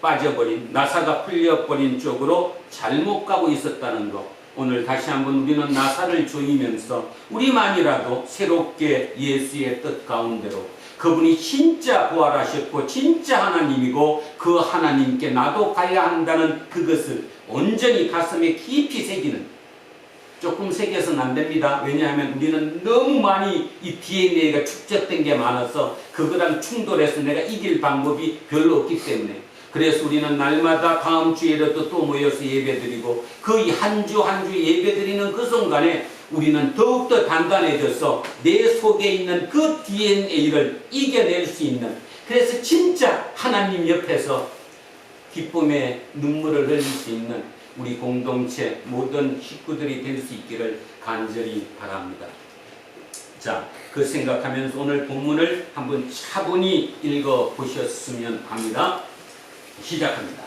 빠져버린, 나사가 풀려버린 쪽으로 잘못 가고 있었다는 것. 오늘 다시 한번 우리는 나사를 조이면서 우리만이라도 새롭게 예수의 뜻 가운데로, 그분이 진짜 부활하셨고 진짜 하나님이고 그 하나님께 나도 가야 한다는 그것을 온전히 가슴에 깊이 새기는, 조금 새겨서는 안 됩니다. 왜냐하면 우리는 너무 많이 이 DNA가 축적된 게 많아서 그거랑 충돌해서 내가 이길 방법이 별로 없기 때문에, 그래서 우리는 날마다 다음 주에라도 또 모여서 예배드리고 그 한 주 한 주 예배드리는 그 순간에 우리는 더욱더 단단해져서 내 속에 있는 그 DNA를 이겨낼 수 있는, 그래서 진짜 하나님 옆에서 기쁨의 눈물을 흘릴 수 있는 우리 공동체 모든 식구들이 될 수 있기를 간절히 바랍니다. 자, 그 생각하면서 오늘 본문을 한번 차분히 읽어보셨으면 합니다. 시작합니다.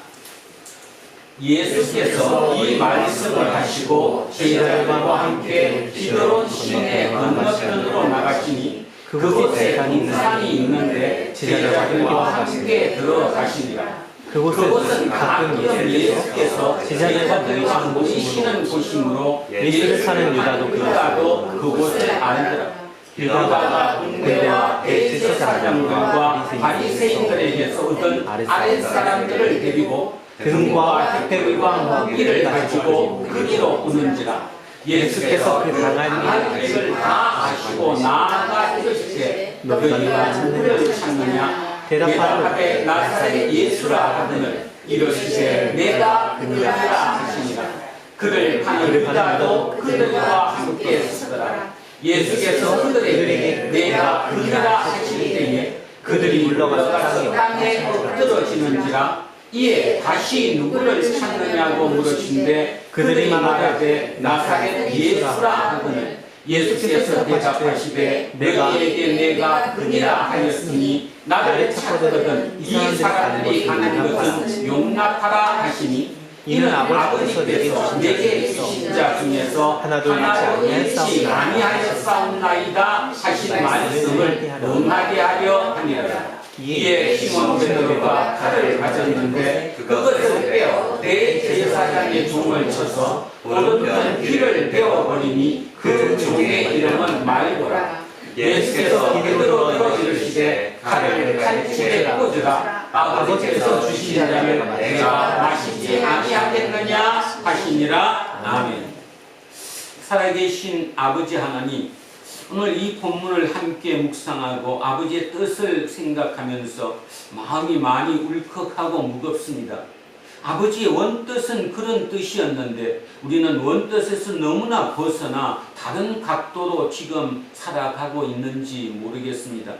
예수께서 이 말씀을 하시고 제자들과 함께 기드론 시내 건너편으로 나가시니 그곳에 동산이 있는데 제자들과 함께 들어가시니라. 그곳은 가끔 예수께서 제자들과 모이시는 곳이므로 예수를 사는 유다도 그곳을 알더라. 유다가 군대와 대제사장들과 바리새인들에게서 얻은 아랫사람들을 데리고 금과 햇빛과 무기를 가지고 그리로 오는지라. 예수께서 그 강한 길을 다 아시고 나아가 이르시되 너희가 누구를 찾느냐? 대답하되 나사렛 예수라 하거늘 이르시되 내가 그니라 하시니라. 그를 파는 유다도 그들과 함께 서더라. 예수께서 그들에게 내가 그니라 하실 때에 그들이 물러가서 땅에 엎드러지는지라. 이에 다시 누구를 찾느냐고 물으신데 그들이 말하되 나사렛 예수라 하거늘 예수께서 대답하시되 너희에게 내가 그니라 하였으니 나를 찾거든 이 사람들이 가는 것은 용납하라 하시니 이는 아버지께서 내게 주신 자 중에서 하나도 잃지 아니하였사옵나이다 하신 말씀을 응하게 하려 하니라. 이에 시몬 베드로가 칼을 가졌는데 그것을 빼어 대제사장의 종을 쳐서 오른편 귀를 베어버리니 그 종의 이름은 말고라. 예수께서 베드로로 이르시되 칼을 칼집에 꽂으라. 아버지께서 주신 자를 내가 마시지 아니하겠느냐 하시니라. 아멘. 살아계신 아버지 하나님, 오늘 이 본문을 함께 묵상하고 아버지의 뜻을 생각하면서 마음이 많이 울컥하고 무겁습니다. 아버지의 원뜻은 그런 뜻이었는데 우리는 원뜻에서 너무나 벗어나 다른 각도로 지금 살아가고 있는지 모르겠습니다.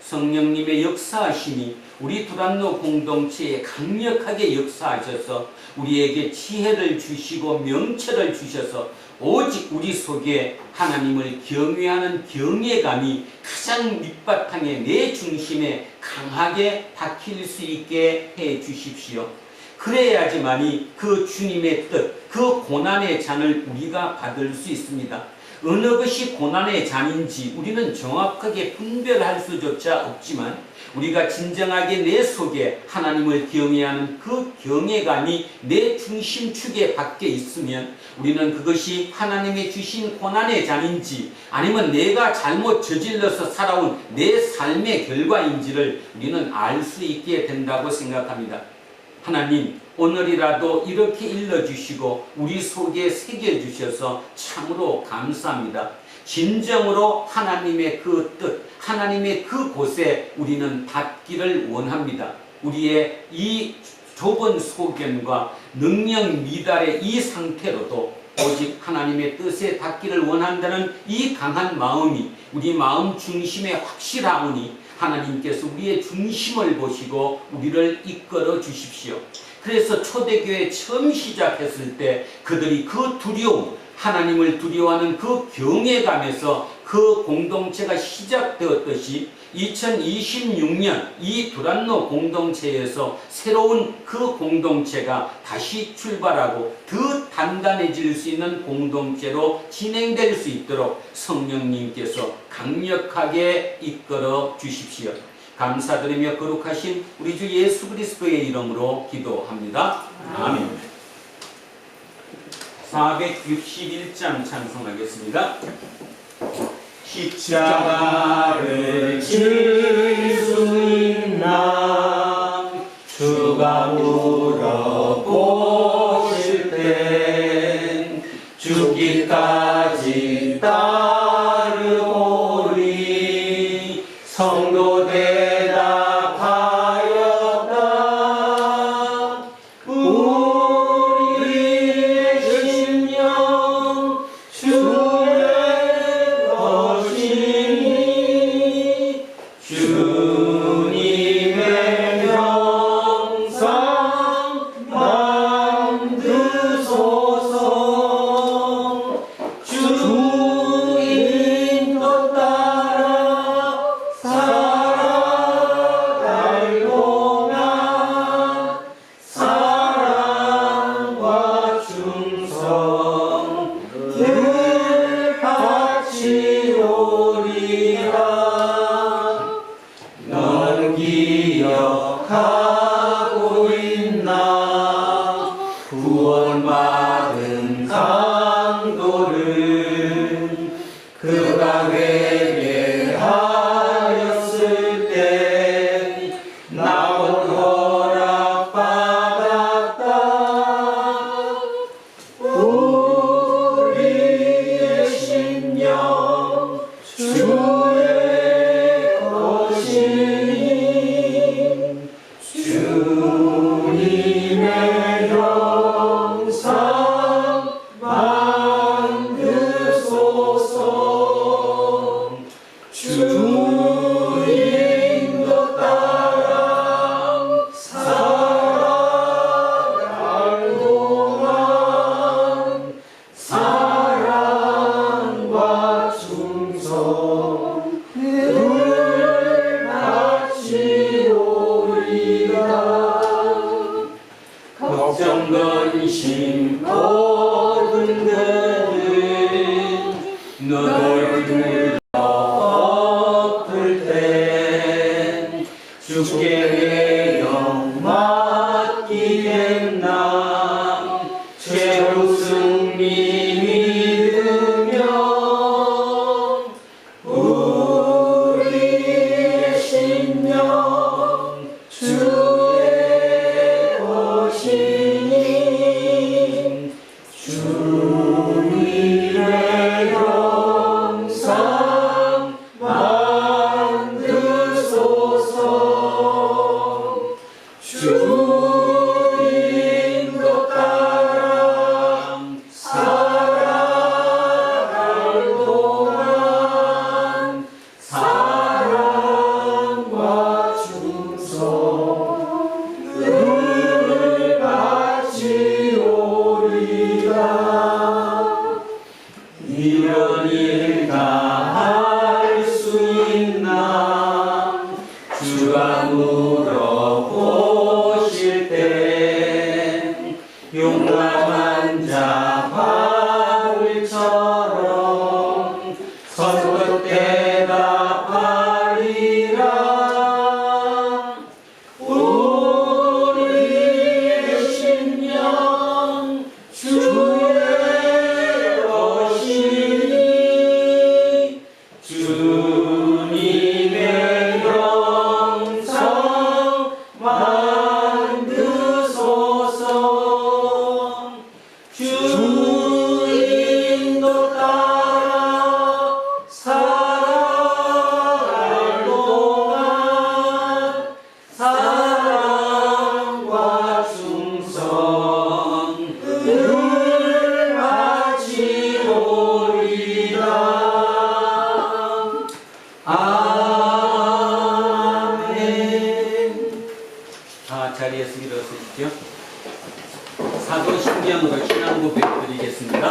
성령님의 역사하심이 우리 두란노 공동체에 강력하게 역사하셔서 우리에게 지혜를 주시고 명철을 주셔서 오직 우리 속에 하나님을 경외하는 경외감이 가장 밑바탕에 내 중심에 강하게 박힐 수 있게 해 주십시오. 그래야지만이 그 주님의 뜻, 그 고난의 잔을 우리가 받을 수 있습니다. 어느 것이 고난의 잔인지 우리는 정확하게 분별할 수조차 없지만 우리가 진정하게 내 속에 하나님을 경외하는 그 경외감이 내 중심축에 박혀 있으면 우리는 그것이 하나님이 주신 고난의 잔인지 아니면 내가 잘못 저질러서 살아온 내 삶의 결과인지를 우리는 알 수 있게 된다고 생각합니다. 하나님, 오늘이라도 이렇게 일러주시고 우리 속에 새겨주셔서 참으로 감사합니다. 진정으로 하나님의 그 뜻, 하나님의 그 곳에 우리는 닿기를 원합니다. 우리의 이 좁은 소견과 능력 미달의 이 상태로도 오직 하나님의 뜻에 닿기를 원한다는 이 강한 마음이 우리 마음 중심에 확실하오니 하나님께서 우리의 중심을 보시고 우리를 이끌어 주십시오. 그래서 초대교회 처음 시작했을 때 그들이 그 두려움, 하나님을 두려워하는 그 경외감에서 그 공동체가 시작되었듯이 2026년 이 두란노 공동체에서 새로운 그 공동체가 다시 출발하고 더 단단해질 수 있는 공동체로 진행될 수 있도록 성령님께서 강력하게 이끌어 주십시오. 감사드리며 거룩하신 우리 주 예수 그리스도의 이름으로 기도합니다. 아멘. 461장 찬송하겠습니다. 십자가를 질 수 있나 주가 물어보실 땐 죽기까지 따르오리. 성도 대답하였다. 우리의 심령 주의 것이니 주님의 명상 만드소서. 주인도 따라 살아갈 동안 사랑과 충성 늘 같이 오리라. 너는 기억하고 있나 구원받은 강도를 그가 회개하였을 때 나온 허락받았다. 우리의 심령 주의 것이니 주님의 영상 만드소서. 주인도 따라 살아갈 동안 사랑과 충성 늘 같이 오리라. 걱정 근심 모든 것은 너를 불러 엎을 땐 주께 영 맡기겠나. 최후 승리 믿으며 우리의 심령 주의 것이니 주님의 영상 만드소서. 주님의 영성 만드소서. 주인도 따라 살아갈 동안 사랑과 충성 늘 마치 오리라. 아멘. 자리에서 일어서십시오. 사도신경으로 신앙 고백드리겠습니다.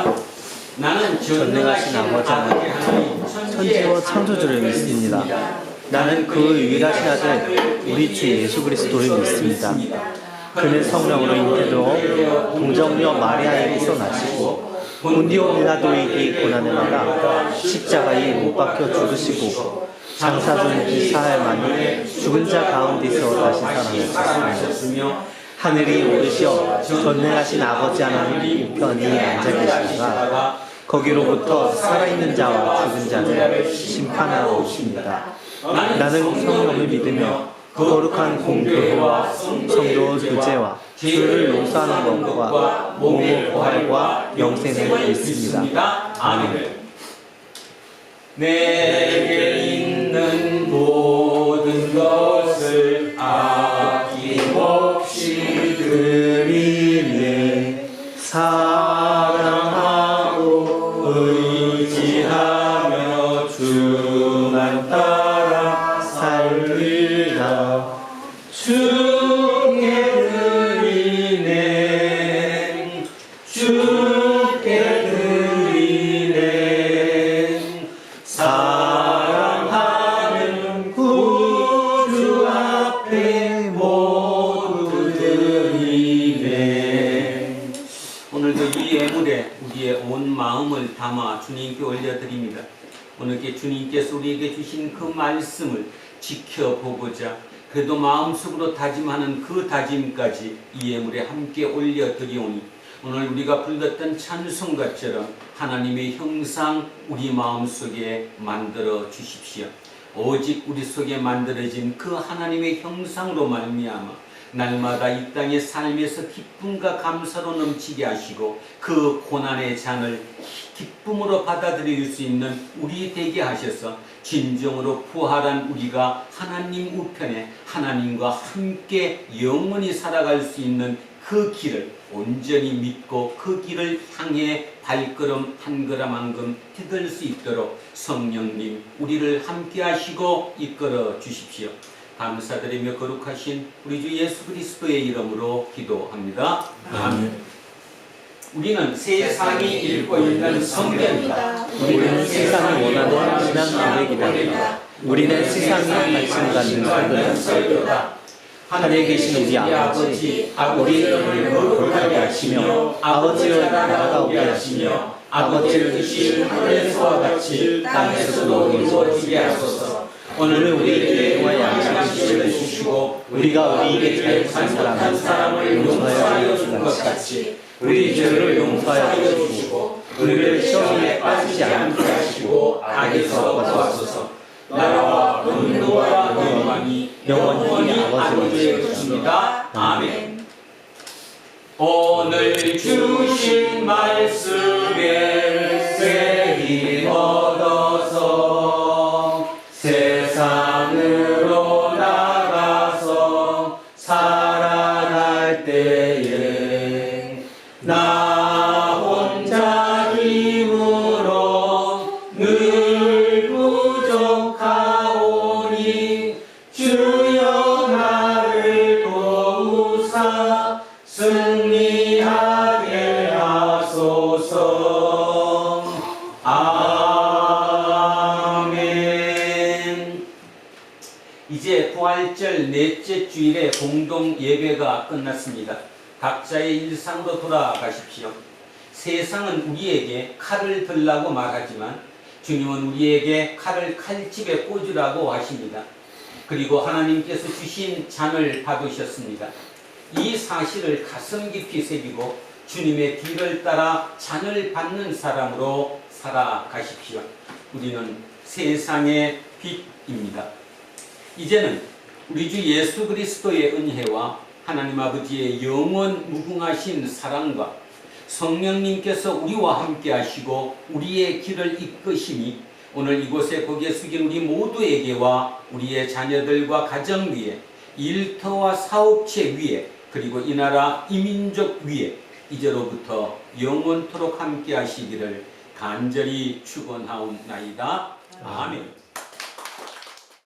나는 전능하신 아버지 하나님 천지와 창조주를 믿습니다. 나는 그 유일하신 아들 우리 주 예수 그리스도를 믿습니다. 그는 성령으로 잉태되어 동정녀 마리아에게서 나시고 본디오 빌라도에게 고난을 받아 십자가에 못 박혀 죽으시고 장사된 지 사흘 만에 죽은 자 가운데서 다시 살아나셨으며 하늘이 오르시어 전능하신 아버지 하나님 우편에 앉아 계시다가 거기로부터 살아있는 자와 죽은 자를 심판하러 오십니다. 나는 성령을 믿으며 거룩한 공교회와 성도 교제와 주를 용서하는 것과 몸의 부활과 영생을 믿습니다. 아멘. 내게 있는 모든 것을 아낌없이 드리네 사랑하고 의지하며 주만 따라 살리라. 주께 드리네 주께 드리네 사랑하는 구주 앞에 모두 드리네. 오늘도 이 예물에 우리의 온 마음을 담아 주님께 올려드립니다. 오늘께 주님께서 우리에게 주신 그 말씀을 지켜보고자 그래도 마음속으로 다짐하는 그 다짐까지 이 예물에 함께 올려드리오니 오늘 우리가 불렀던 찬송가처럼 하나님의 형상 우리 마음속에 만들어 주십시오. 오직 우리 속에 만들어진 그 하나님의 형상으로 말미암아 날마다 이 땅의 삶에서 기쁨과 감사로 넘치게 하시고 그 고난의 잔을 기쁨으로 받아들일 수 있는 우리 되게 하셔서 진정으로 부활한 우리가 하나님 우편에 하나님과 함께 영원히 살아갈 수 있는 그 길을 온전히 믿고 그 길을 향해 발걸음 한 걸음 한 걸음 디딜 수 있도록 성령님 우리를 함께 하시고 이끌어 주십시오. 감사드리며 거룩하신 우리 주 예수 그리스도의 이름으로 기도합니다. 아멘. 우리는 세상이 읽고 있는 성경이다. 우리는 세상이 원하는 신앙 고백이다. 우리는 세상이 관심 갖는 설교다. 하늘에 계신 우리 아버지 우리 이름을 거룩하게 하시며 아버지의 나라가 오게 하시며 아버지의 뜻이 하늘에서와 같이 땅에서도 이루어지게 하소서. 오늘 우리에게 일용할 양식을 주시고 우리가 우리에게 잘못한 사람을 용서하여 준 것 같이 우리 죄를 용서하여 주시고 우리를 시험에 빠지지 않게 하시고 악에서 벗어나소서. 나라와 권능과 영광이 영원히 아버지의 것입니다. 아멘. 오늘 주신 말씀에 새 힘 얻어서 세상으로 나가서 살아갈 때에 나 혼자 힘으로 늘 부족하오니 주여 나를 도우사 승리하게 하소서. 아멘. 이제 부활절 넷째 주일의 공동 예배가 끝났습니다. 각자의 일상으로 돌아가십시오. 세상은 우리에게 칼을 들라고 말하지만 주님은 우리에게 칼을 칼집에 꽂으라고 하십니다. 그리고 하나님께서 주신 잔을 받으셨습니다. 이 사실을 가슴 깊이 새기고 주님의 뒤를 따라 잔을 받는 사람으로 살아가십시오. 우리는 세상의 빛입니다. 이제는 우리 주 예수 그리스도의 은혜와 하나님 아버지의 영원 무궁하신 사랑과 성령님께서 우리와 함께 하시고 우리의 길을 이끄시니 오늘 이곳에 고개 숙인 우리 모두에게와 우리의 자녀들과 가정 위에, 일터와 사업체 위에, 그리고 이 나라 이민족 위에 이제로부터 영원토록 함께 하시기를 간절히 축원하옵나이다. 아멘.